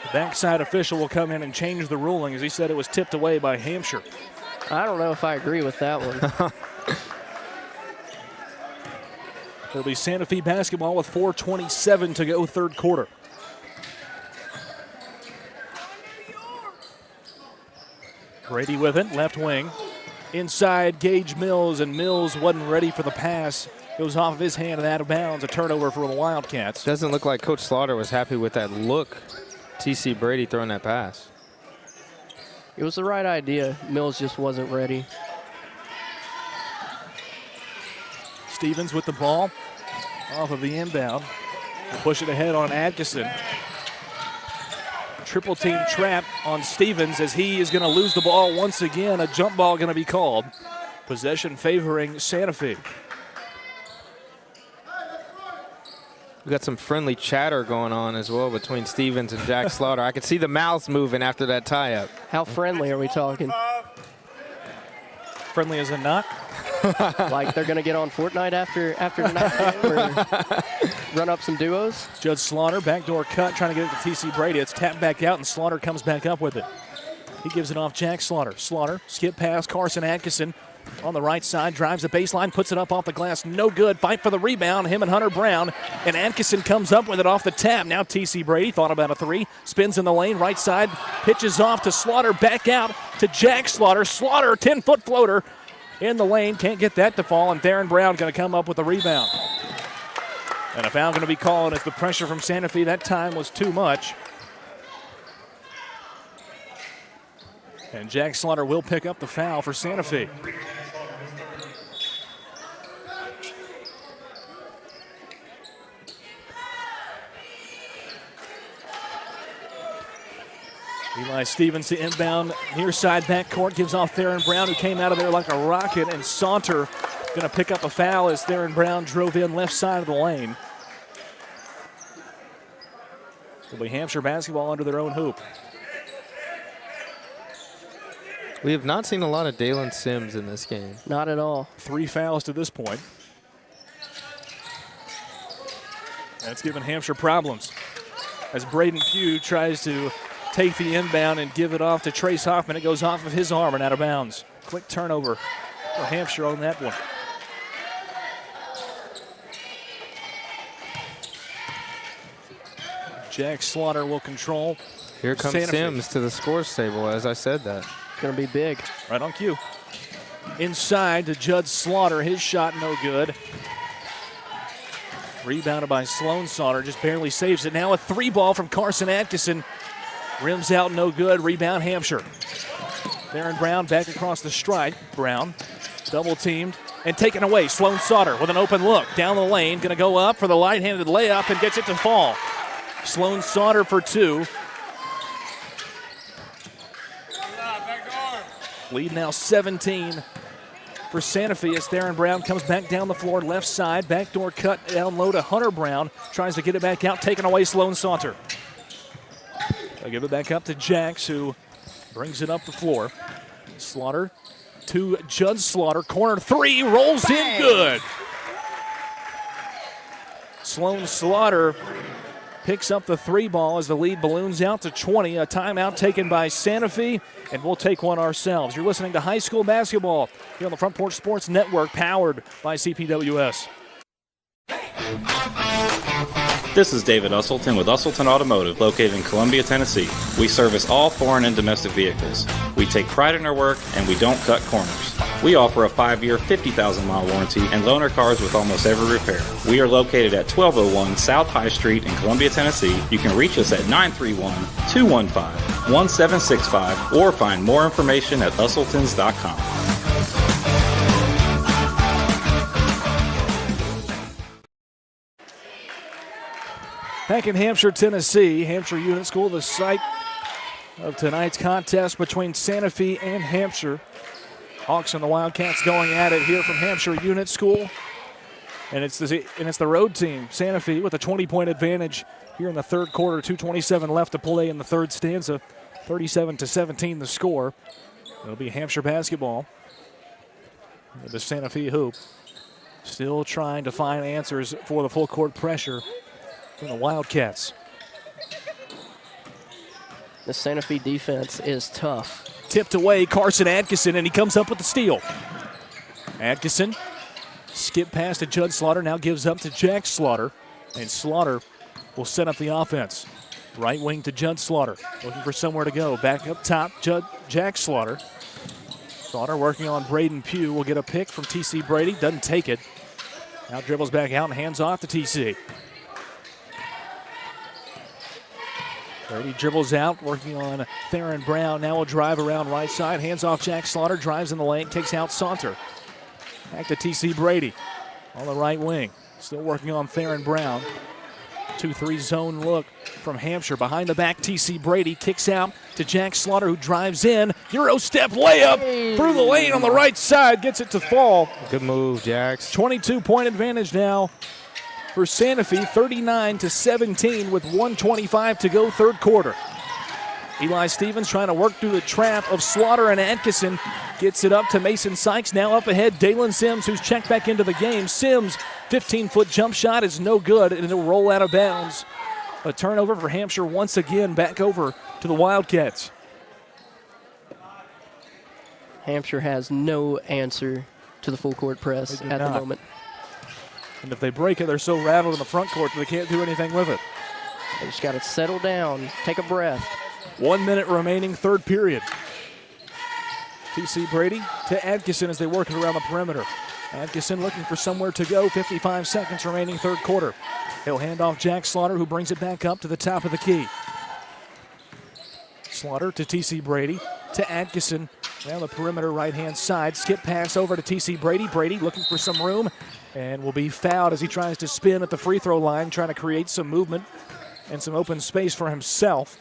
the backside official will come in and change the ruling, as he said it was tipped away by Hampshire. I don't know if I agree with that one. It'll be Santa Fe basketball with 4:27 to go, third quarter. Brady with it, left wing. Inside, Gage Mills, and Mills wasn't ready for the pass. Goes off of his hand and out of bounds. A turnover for the Wildcats. Doesn't look like Coach Slaughter was happy with that look. T.C. Brady throwing that pass. It was the right idea. Mills just wasn't ready. Stevens with the ball off of the inbound. Push it ahead on Atkinson. Triple team trap on Stevens as he is going to lose the ball once again. A jump ball going to be called. Possession favoring Santa Fe. We got some friendly chatter going on as well between Stevens and Jack Slaughter. I could see the mouths moving after that tie-up. How friendly are we talking? Friendly as a not? Like they're going to get on Fortnite after tonight or run up some duos? Judd Slaughter, backdoor cut, trying to get it to T.C. Brady. It's tapped back out, and Slaughter comes back up with it. He gives it off Jack Slaughter. Slaughter, skip pass, Carson Atkinson on the right side, drives the baseline, puts it up off the glass. No good. Fight for the rebound, him and Hunter Brown. And Atkinson comes up with it off the tap. Now T.C. Brady thought about a three. Spins in the lane, right side, pitches off to Slaughter, back out to Jack Slaughter. Slaughter, 10-foot floater in the lane, can't get that to fall, and Theron Brown going to come up with the rebound. And a foul going to be called as the pressure from Santa Fe that time was too much. And Jack Slaughter will pick up the foul for Santa Fe. Eli Stevens to inbound, near side backcourt, gives off Theron Brown, who came out of there like a rocket, and Saunter going to pick up a foul as Theron Brown drove in left side of the lane. It'll be Hampshire basketball under their own hoop. We have not seen a lot of Dalen Sims in this game. Not at all. 3 fouls to this point. That's given Hampshire problems as Braden Pugh tries to take the inbound and give it off to Trace Hoffman. It goes off of his arm and out of bounds. Quick turnover for Hampshire on that one. Jack Slaughter will control. Here comes Sims to the scores table, as I said that. It's going to be big. Right on cue. Inside to Judd Slaughter. His shot no good. Rebounded by Sloan Sauter. Just barely saves it. Now a 3-ball from Carson Atkinson. Rims out no good. Rebound Hampshire. Theron Brown back across the strike. Brown double teamed and taken away. Sloan Sauter with an open look. Down the lane. Going to go up for the light-handed layup and gets it to fall. Sloan Sauter for 2. Lead now 17 for Santa Fe as Theron Brown comes back down the floor, left side. Backdoor cut down low to Hunter Brown. Tries to get it back out, taken away Sloan Sauter. They'll give it back up to Jax, who brings it up the floor. Slaughter to Judd Slaughter. Corner 3, rolls in good. Sloan Slaughter picks up the 3-ball as the lead balloons out to 20. A timeout taken by Santa Fe, and we'll take one ourselves. You're listening to high school basketball here on the Front Porch Sports Network, powered by CPWS. This is David Usselton with Usselton Automotive, located in Columbia, Tennessee. We service all foreign and domestic vehicles. We take pride in our work, and we don't cut corners. We offer a 5-year, 50,000-mile warranty and loaner cars with almost every repair. We are located at 1201 South High Street in Columbia, Tennessee. You can reach us at 931-215-1765 or find more information at usseltons.com. Back in Hampshire, Tennessee, Hampshire Unit School, the site of tonight's contest between Santa Fe and Hampshire. Hawks and the Wildcats going at it here from Hampshire Unit School. And it's the road team, Santa Fe, with a 20-point advantage here in the third quarter. 2:27 left to play in the third stanza. 37-17 the score. It'll be Hampshire basketball. The Santa Fe hoop still trying to find answers for the full court pressure from the Wildcats. The Santa Fe defense is tough. Tipped away, Carson Atkinson, and he comes up with the steal. Atkinson, skip pass to Judd Slaughter, now gives up to Jack Slaughter, and Slaughter will set up the offense. Right wing to Judd Slaughter, looking for somewhere to go. Back up top, Jack Slaughter. Slaughter working on Braden Pugh, will get a pick from T.C. Brady, doesn't take it. Now dribbles back out and hands off to T.C. Brady dribbles out, working on Theron Brown. Now will drive around right side. Hands off Jack Slaughter, drives in the lane, takes out Saunter. Back to T.C. Brady on the right wing. Still working on Theron Brown. 2-3 zone look from Hampshire. Behind the back, T.C. Brady kicks out to Jack Slaughter, who drives in. Euro step layup through the lane on the right side. Gets it to fall. Good move, Jax. 22-point advantage now for Santa Fe, 39-17 with 1:25 to go, third quarter. Eli Stevens trying to work through the trap of Slaughter and Atkinson. Gets it up to Mason Sykes. Now up ahead, Dalen Sims, who's checked back into the game. Sims, 15-foot jump shot is no good, and it'll roll out of bounds. A turnover for Hampshire once again, back over to the Wildcats. Hampshire has no answer to the full court press at the moment. And if they break it, they're so rattled in the front court that they can't do anything with it. They just got to settle down, take a breath. 1 minute remaining, third period. T.C. Brady to Atkinson as they work it around the perimeter. Atkinson looking for somewhere to go. 55 seconds remaining, third quarter. He'll hand off Jack Slaughter, who brings it back up to the top of the key. Slaughter to T.C. Brady to Atkinson. Down the perimeter, right-hand side. Skip pass over to T.C. Brady. Brady looking for some room and will be fouled as he tries to spin at the free throw line, trying to create some movement and some open space for himself.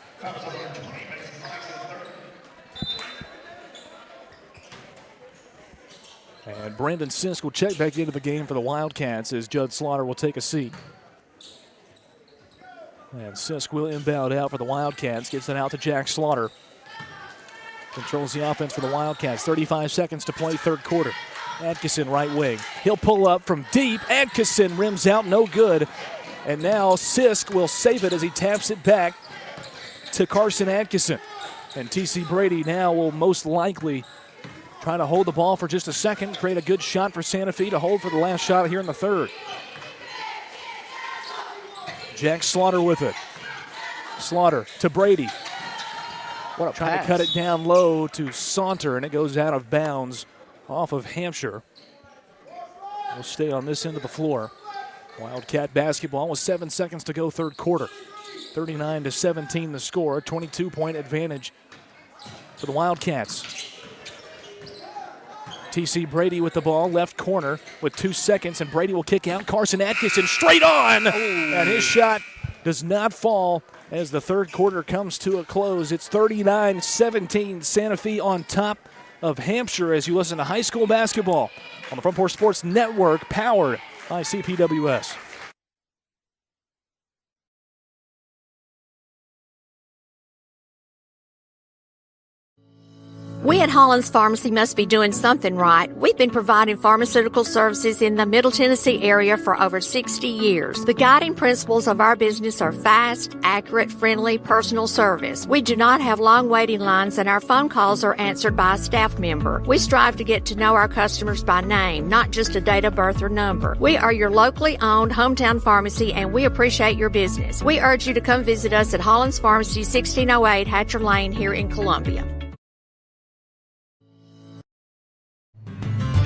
And Brandon Sisk will check back into the game for the Wildcats as Judd Slaughter will take a seat. And Sisk will inbound out for the Wildcats. Gets it out to Jack Slaughter. Controls the offense for the Wildcats. 35 seconds to play, third quarter. Atkinson, right wing. He'll pull up from deep. Atkinson rims out, no good. And now Sisk will save it as he taps it back to Carson Atkinson. And T.C. Brady now will most likely try to hold the ball for just a second, create a good shot for Santa Fe to hold for the last shot here in the third. Jack Slaughter with it. Slaughter to Brady. What a Trying pass. to cut it down low to Saunter, and it goes out of bounds off of Hampshire. We'll stay on this end of the floor. Wildcat basketball with 7 seconds to go, third quarter. 39-17 the score, 22-point advantage for the Wildcats. T.C. Brady with the ball, left corner with 2 seconds, and Brady will kick out. Carson Atkinson straight on, and his shot does not fall as the third quarter comes to a close. It's 39-17, Santa Fe on top of Hampshire as you listen to high school basketball on the Front Porch Sports Network, powered by CPWS. We at Hollins Pharmacy must be doing something right. We've been providing pharmaceutical services in the Middle Tennessee area for over 60 years. The guiding principles of our business are fast, accurate, friendly, personal service. We do not have long waiting lines, and our phone calls are answered by a staff member. We strive to get to know our customers by name, not just a date of birth or number. We are your locally owned hometown pharmacy, and we appreciate your business. We urge you to come visit us at Hollins Pharmacy, 1608 Hatcher Lane here in Columbia.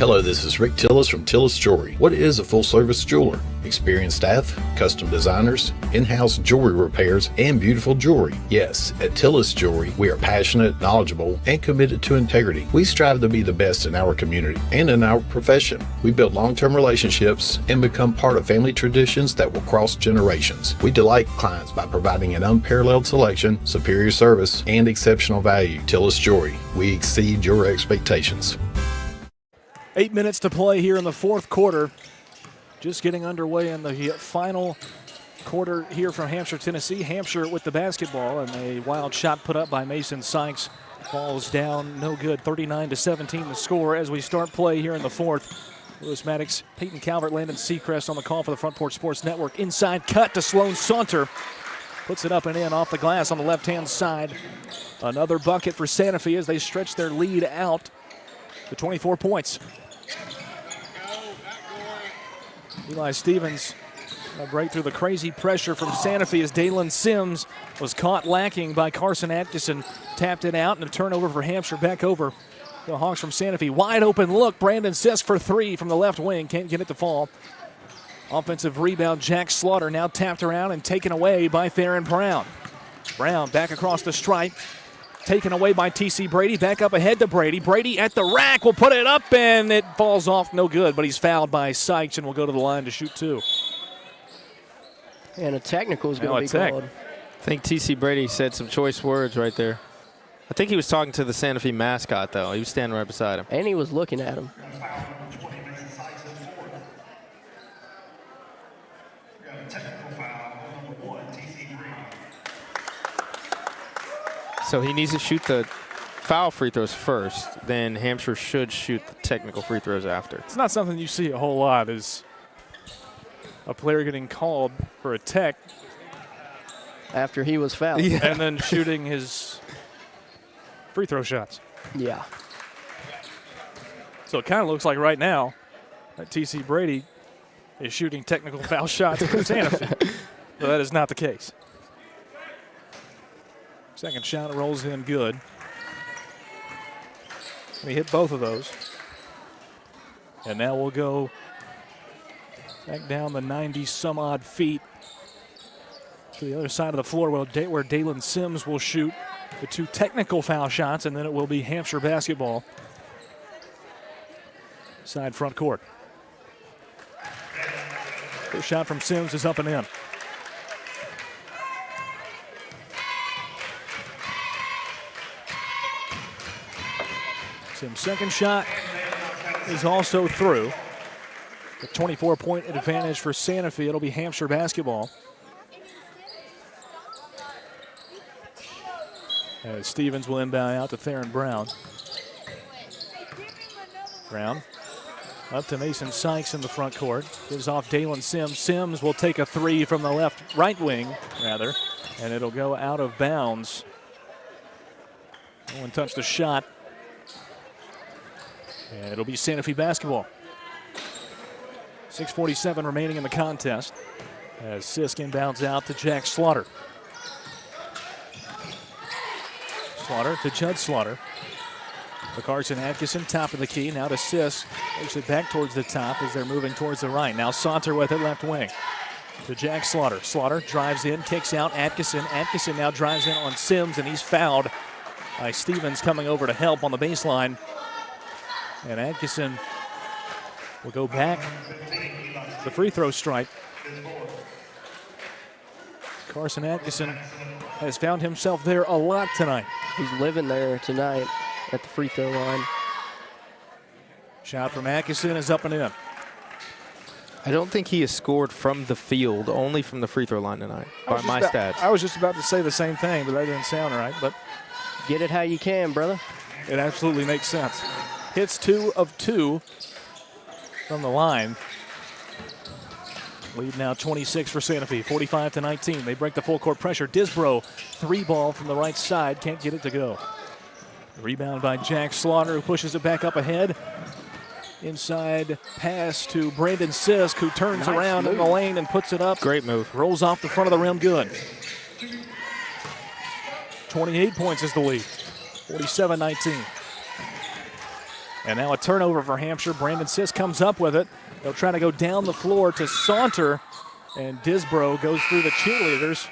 Hello, this is Rick Tillis from Tillis Jewelry. What is a full-service jeweler? Experienced staff, custom designers, in-house jewelry repairs, and beautiful jewelry. Yes, at Tillis Jewelry, we are passionate, knowledgeable, and committed to integrity. We strive to be the best in our community and in our profession. We build long-term relationships and become part of family traditions that will cross generations. We delight clients by providing an unparalleled selection, superior service, and exceptional value. Tillis Jewelry, we exceed your expectations. 8 minutes to play here in the fourth quarter. Just getting underway in the final quarter here from Hampshire, Tennessee. Hampshire with the basketball, and a wild shot put up by Mason Sykes. Falls down, no good. 39-17 the score as we start play here in the fourth. Lewis Maddox, Peyton Calvert, Landon Seacrest on the call for the Front Porch Sports Network. Inside cut to Sloan Saunter. Puts it up and in off the glass on the left-hand side. Another bucket for Santa Fe as they stretch their lead out to 24 points. Eli Stevens break through the crazy pressure from Santa Fe as Dalen Sims was caught lacking by Carson Atkinson. Tapped it out and a turnover for Hampshire. Back over the Hawks from Santa Fe. Wide open look. Brandon Sisk for three from the left wing. Can't get it to fall. Offensive rebound. Jack Slaughter now tapped around and taken away by Theron Brown. Brown back across the stripe. Taken away by T.C. Brady. Back up ahead to Brady. Brady at the rack will put it up, and it falls off no good, but he's fouled by Sykes and will go to the line to shoot two. And a technical is going to be called. I think T.C. Brady said some choice words right there. I think he was talking to the Santa Fe mascot, though. He was standing right beside him. And he was looking at him. So he needs to shoot the foul free throws first, then Hampshire should shoot the technical free throws after. It's not something you see a whole lot, is a player getting called for a tech after he was fouled. Yeah. And then shooting his free throw shots. Yeah. So it kind of looks like right now that T.C. Brady is shooting technical foul shots for Santa Fe. But that is not the case. Second shot rolls in good. And he hit both of those. And now we'll go back down the 90-some-odd feet to the other side of the floor where Dalen Sims will shoot the two technical foul shots, and then it will be Hampshire basketball. Side front court. First shot from Sims is up and in. Sims' second shot is also through. A 24-point advantage for Santa Fe. It'll be Hampshire basketball. As Stevens will inbound out to Theron Brown. Brown up to Mason Sykes in the front court. Gives off Dalen Sims. Sims will take a three from the right wing, and it'll go out of bounds. No one touched the shot. And it'll be Santa Fe basketball. 6:47 remaining in the contest as Sisk inbounds out to Jack Slaughter. Slaughter to Judd Slaughter. To Carson Atkinson, top of the key. Now to Sisk. Takes it back towards the top as they're moving towards the right. Now Saunter with it left wing. To Jack Slaughter. Slaughter drives in, kicks out Atkinson. Atkinson now drives in on Sims, and he's fouled by Stevens coming over to help on the baseline. And Atkinson will go back to the free throw stripe. Carson Atkinson has found himself there a lot tonight. He's living there tonight at the free throw line. Shot from Atkinson is up and in. I don't think he has scored from the field, only from the free throw line tonight, by my stats. I was just about to say the same thing, but that didn't sound right. But get it how you can, brother. It absolutely makes sense. Hits 2 of 2 from the line. Lead now 26 for Santa Fe, 45-19. They break the full court pressure. Disbro, 3-ball from the right side, can't get it to go. Rebound by Jack Slaughter, who pushes it back up ahead. Inside pass to Brandon Sisk, who turns around in the lane and puts it up. Great move. Rolls off the front of the rim, good. 28 points is the lead, 47-19. And now a turnover for Hampshire. Brandon Sisk comes up with it. They'll try to go down the floor to Saunter, and Disbro goes through the cheerleaders.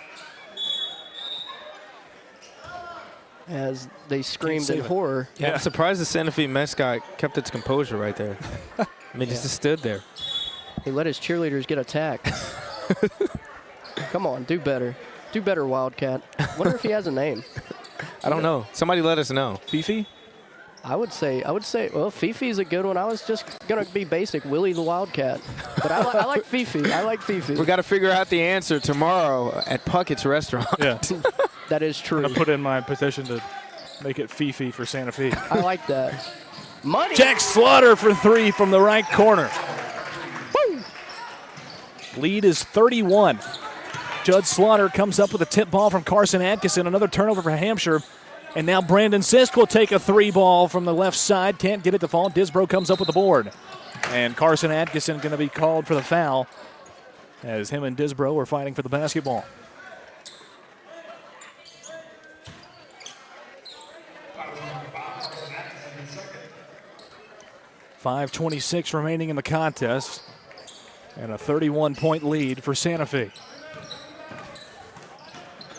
As they screamed in horror. Yeah, I'm surprised the Santa Fe mascot kept its composure right there. I mean, just stood there. He let his cheerleaders get attacked. Come on, do better. Do better, Wildcat. Wonder if he has a name. I don't know. Somebody let us know. Fifi? I would say, well, Fifi's a good one. I was just going to be basic, Willie the Wildcat. But I like Fifi. I like Fifi. We got to figure out the answer tomorrow at Puckett's Restaurant. Yeah. That is true. I'm going to put in my petition to make it Fifi for Santa Fe. I like that. Money. Jack Slaughter for 3 from the right corner. Woo! Lead is 31. Judd Slaughter comes up with a tip ball from Carson Atkinson. Another turnover for Hampshire. And now Brandon Sisk will take a 3 ball from the left side. Can't get it to fall. Disbro comes up with the board. And Carson Atkinson going to be called for the foul as him and Disbro are fighting for the basketball. .5:26 remaining in the contest. And a 31-point lead for Santa Fe.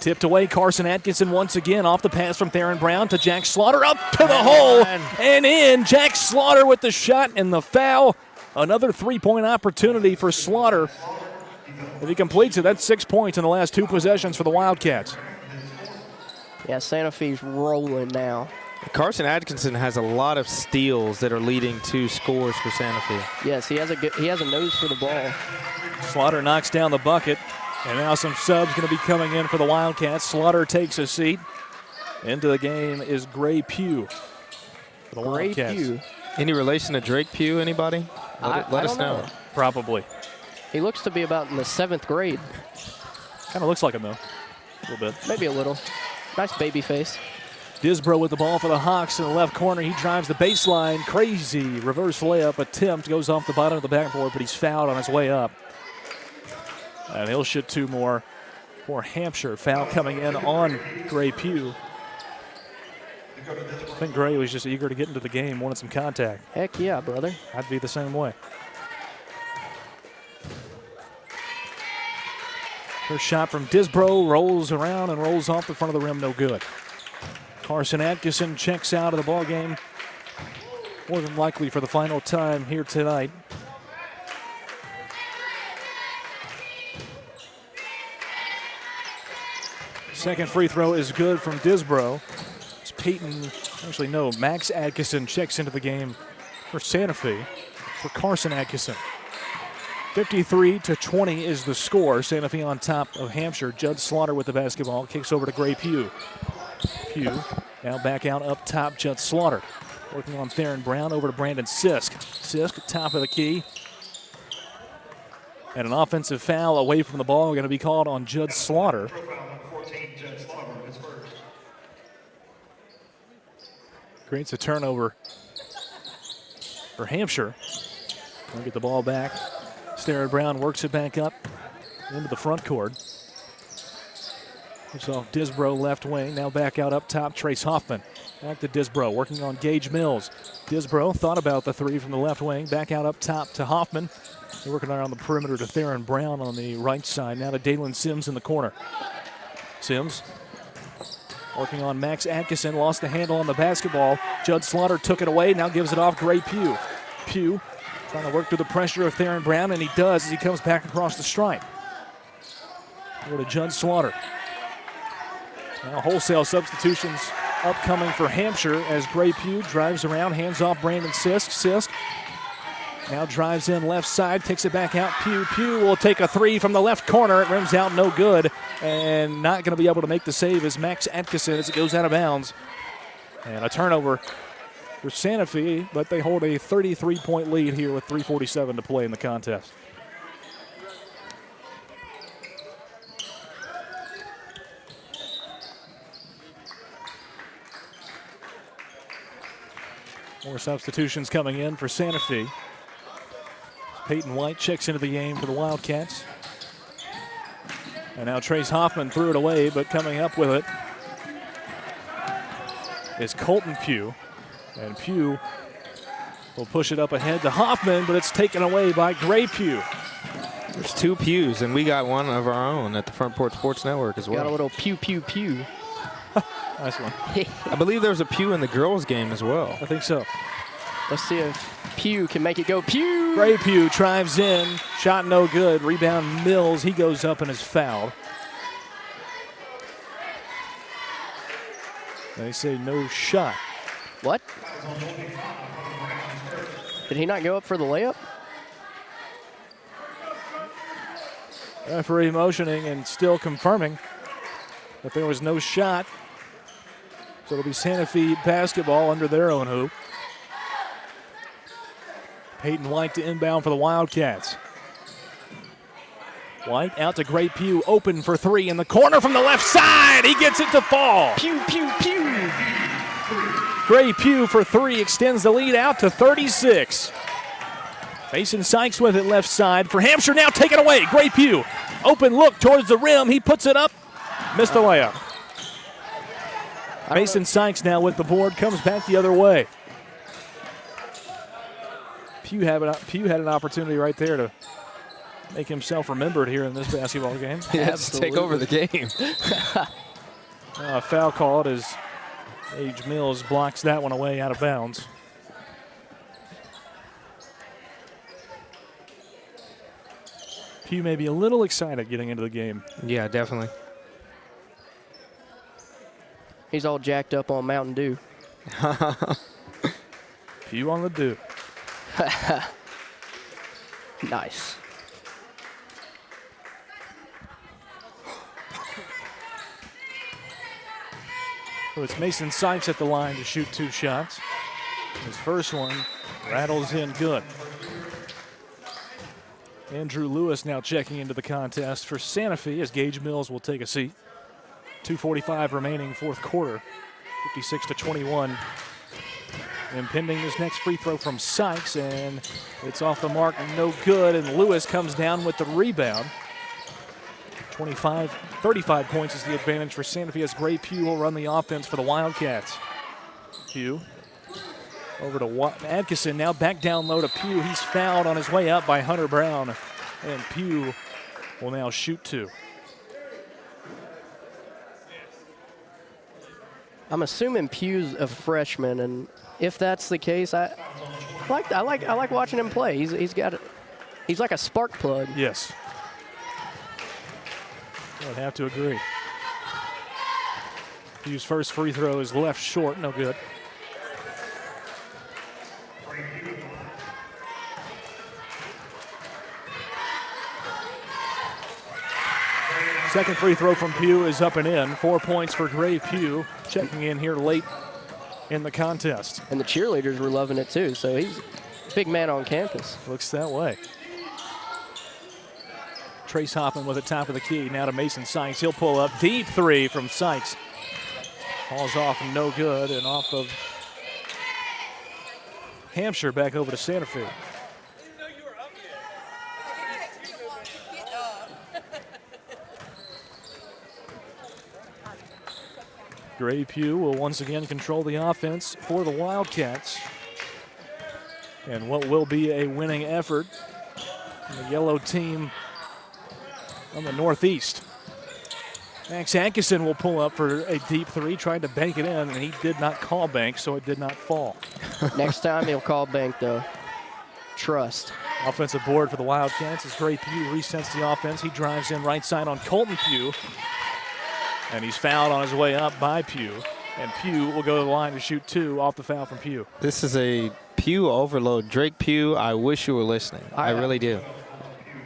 Tipped away, Carson Atkinson once again off the pass from Theron Brown to Jack Slaughter, up to the hole and in. Jack Slaughter with the shot and the foul. Another 3-point opportunity for Slaughter. If he completes it, that's 6 points in the last 2 possessions for the Wildcats. Yeah, Santa Fe's rolling now. Carson Atkinson has a lot of steals that are leading to scores for Santa Fe. Yes, he has a nose for the ball. Slaughter knocks down the bucket. And now some subs going to be coming in for the Wildcats. Slaughter takes a seat. Into the game is Gray Pugh for the Gray Wildcats. Pugh. Any relation to Drake Pugh, anybody? Let us know. Probably. He looks to be about in the 7th grade. Kind of looks like him, though. A little bit. Maybe a little. Nice baby face. Disbro with the ball for the Hawks in the left corner. He drives the baseline. Crazy reverse layup attempt. Goes off the bottom of the backboard, but he's fouled on his way up. And he'll shoot 2 more for Hampshire. Foul coming in on Gray Pugh. I think Gray was just eager to get into the game, wanted some contact. Heck yeah, brother. I'd be the same way. First shot from Disbro, rolls around and rolls off the front of the rim, no good. Carson Atkinson checks out of the ball game, more than likely for the final time here tonight. Second free throw is good from Disbro. Max Atkinson checks into the game for Santa Fe for Carson Atkinson. 53-20 is the score. Santa Fe on top of Hampshire. Judd Slaughter with the basketball. Kicks over to Gray Pugh. Pugh now back out up top. Judd Slaughter working on Theron Brown over to Brandon Sisk. Sisk, top of the key. And an offensive foul away from the ball going to be called on Judd Slaughter. Creates a turnover for Hampshire. They'll get the ball back. Theron Brown works it back up into the front court. Puts off Disbro left wing. Now back out up top, Trace Hoffman. Back to Disbro, working on Gage Mills. Disbro thought about the 3 from the left wing. Back out up top to Hoffman. They're working around the perimeter to Theron Brown on the right side. Now to Dalen Sims in the corner. Sims working on Max Atkinson. Lost the handle on the basketball. Judd Slaughter took it away. Now gives it off Gray Pugh. Pugh trying to work through the pressure of Theron Brown, and he does as he comes back across the stripe. Over to Judd Slaughter. Now wholesale substitutions upcoming for Hampshire as Gray Pugh drives around, hands off Brandon Sisk. Sisk now drives in left side, takes it back out. Pugh will take a 3 from the left corner. It rims out, no good, and not going to be able to make the save is Max Atkinson as it goes out of bounds. And a turnover for Santa Fe, but they hold a 33-point lead here with 3:47 to play in the contest. More substitutions coming in for Santa Fe. Peyton White checks into the game for the Wildcats. And now Trace Hoffman threw it away, but coming up with it is Colton Pugh. And Pugh will push it up ahead to Hoffman, but it's taken away by Gray Pugh. There's 2 pews, and we got one of our own at the Front Porch Sports Network as well. Got a little pew, pew, pew. Nice one. I believe there was a pew in the girls' game as well. I think so. Let's see if Pugh can make it go pew. Gray Pugh drives in. Shot no good. Rebound Mills. He goes up and is fouled. They say no shot. What? Did he not go up for the layup? Referee motioning and still confirming that there was no shot. So it'll be Santa Fe basketball under their own hoop. Peyton White to inbound for the Wildcats. White out to Gray Pugh, open for 3 in the corner from the left side. He gets it to fall. Pew, pew, pew. Gray Pugh for 3 extends the lead out to 36. Mason Sykes with it left side for Hampshire, now taken away. Gray Pugh, open look towards the rim. He puts it up, missed the layup. Mason Sykes now with the board, comes back the other way. Pugh had an opportunity right there to make himself remembered here in this basketball game. He has to take over the game. Foul called as Age Mills blocks that one away out of bounds. Pugh may be a little excited getting into the game. Yeah, definitely. He's all jacked up on Mountain Dew. Pugh on the dew. Nice. So it's Mason Sykes at the line to shoot 2 shots. His first one rattles in good. Andrew Lewis now checking into the contest for Santa Fe as Gage Mills will take a seat. 2:45 remaining, fourth quarter, 56-21. Impending this next free throw from Sykes, and it's off the mark, no good, and Lewis comes down with the rebound. 35 points is the advantage for Santa Fe as Gray Pugh will run the offense for the Wildcats. Pugh over to Atkinson, now back down low to Pugh. He's fouled on his way up by Hunter Brown, and Pugh will now shoot 2. I'm assuming Pugh's a freshman, and if that's the case, I like watching him play. He's like a spark plug. Yes. I'd have to agree. Pugh's first free throw is left short, no good. Second free throw from Pugh is up and in. 4 points for Gray Pugh, checking in here late in the contest. And the cheerleaders were loving it too, so he's a big man on campus. Looks that way. Trace Hoffman with the top of the key, now to Mason Sykes. He'll pull up, deep 3 from Sykes. Falls off and no good, and off of Hampshire back over to Santa Fe. Gray Pugh will once again control the offense for the Wildcats. And what will be a winning effort from the yellow team on the northeast. Max Atkinson will pull up for a deep 3, tried to bank it in, and he did not call bank, so it did not fall. Next time he'll call bank, though. Trust. Offensive board for the Wildcats as Gray Pugh resets the offense. He drives in right side on Colton Pugh. And he's fouled on his way up by Pugh. And Pugh will go to the line to shoot 2 off the foul from Pugh. This is a Pugh overload. Drake Pugh, I wish you were listening. I really do.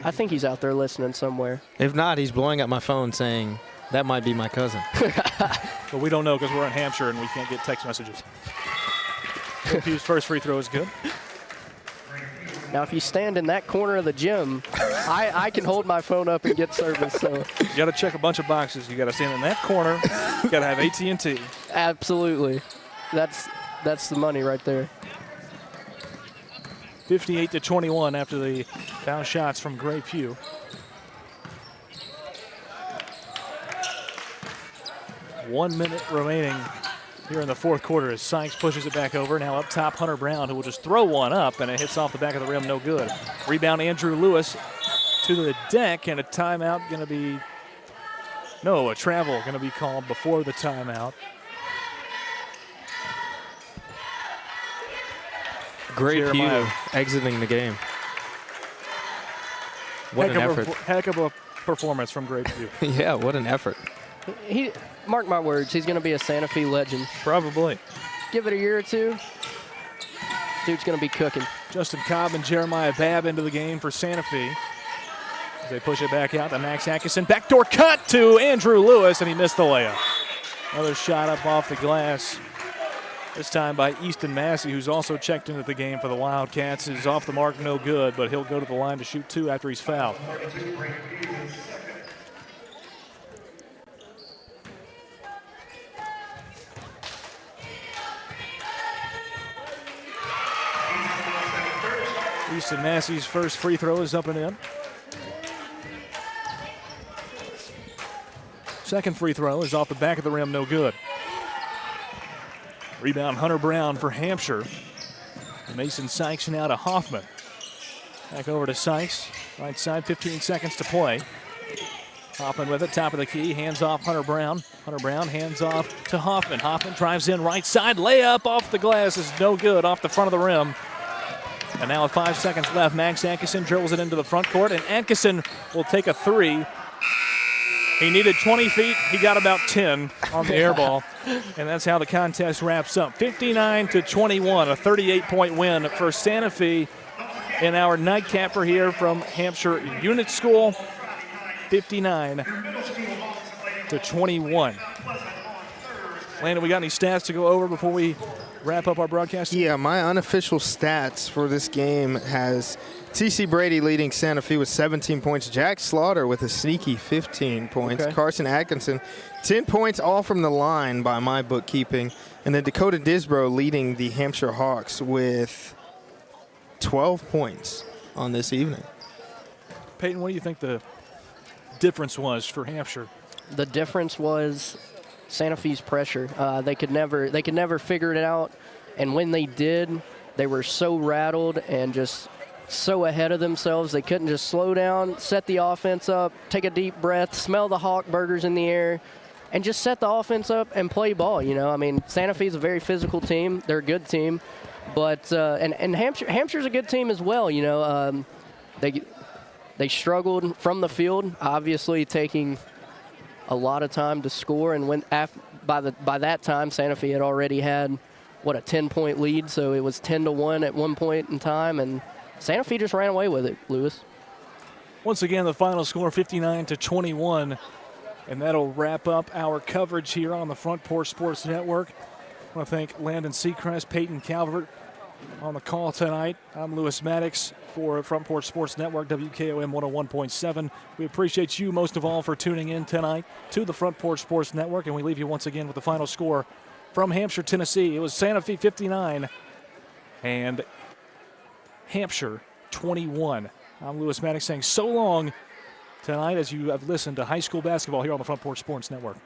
I think he's out there listening somewhere. If not, he's blowing up my phone saying, that might be my cousin. But we don't know because we're in Hampshire and we can't get text messages. Pugh's first free throw is good. Now, if you stand in that corner of the gym, I can hold my phone up and get service. So you got to check a bunch of boxes. You got to stand in that corner. You got to have AT&T. Absolutely, that's the money right there. 58-21 after the foul shots from Gray Pugh. One minute remaining here in the fourth quarter as Sykes pushes it back over. Now up top, Hunter Brown, who will just throw one up, and it hits off the back of the rim, no good. Rebound, Andrew Lewis to the deck, and a timeout going to be, no, a travel going to be called before the timeout. Great view exiting the game. What an effort. Heck of a performance from Great View. Yeah, what an effort. He, mark my words, he's going to be a Santa Fe legend. Probably. Give it a year or two, dude's going to be cooking. Justin Cobb and Jeremiah Babb into the game for Santa Fe. As they push it back out to Max Atkinson. Backdoor cut to Andrew Lewis, and he missed the layup. Another shot up off the glass. This time by Easton Massey, who's also checked into the game for the Wildcats. Is off the mark, no good, but he'll go to the line to shoot 2 after he's fouled. Easton Massey's first free throw is up and in. Second free throw is off the back of the rim, no good. Rebound, Hunter Brown for Hampshire. Mason Sykes now to Hoffman. Back over to Sykes. Right side, 15 seconds to play. Hoffman with it, top of the key. Hands off Hunter Brown. Hunter Brown hands off to Hoffman. Hoffman drives in right side. Layup off the glass is no good, off the front of the rim. And now with 5 seconds left, Max Atkinson dribbles it into the front court, and Atkinson will take a 3. He needed 20 feet. He got about 10 on the air ball. And that's how the contest wraps up. 59-21, a 38-point win for Santa Fe in our nightcapper here from Hampshire Unit School. 59-21. Landon, we got any stats to go over before we wrap up our broadcast? Yeah, my unofficial stats for this game has T.C. Brady leading Santa Fe with 17 points. Jack Slaughter with a sneaky 15 points. Okay. Carson Atkinson, 10 points, all from the line by my bookkeeping. And then Dakota Disbro leading the Hampshire Hawks with 12 points on this evening. Peyton, what do you think the difference was for Hampshire? The difference was Santa Fe's pressure. They could never figure it out, and when they did, they were so rattled and just so ahead of themselves. They couldn't just slow down, set the offense up, take a deep breath, smell the Hawk burgers in the air, and just set the offense up and play ball. You know, I mean, Santa Fe's a very physical team. They're a good team, but and Hampshire's a good team as well. You know, they struggled from the field, obviously taking a lot of time to score, and by that time, Santa Fe had already had a 10-point lead, so it was 10-1 at one point in time, and Santa Fe just ran away with it, Lewis. Once again, the final score 59-21, and that'll wrap up our coverage here on the Front Porch Sports Network. I want to thank Landon Seacrest, Peyton Calvert on the call tonight. I'm Lewis Maddox for Front Porch Sports Network, WKOM 101.7. We appreciate you most of all for tuning in tonight to the Front Porch Sports Network, and we leave you once again with the final score from Hampshire, Tennessee. It was Santa Fe 59 and Hampshire 21. I'm Lewis Maddox saying so long tonight as you have listened to high school basketball here on the Front Porch Sports Network.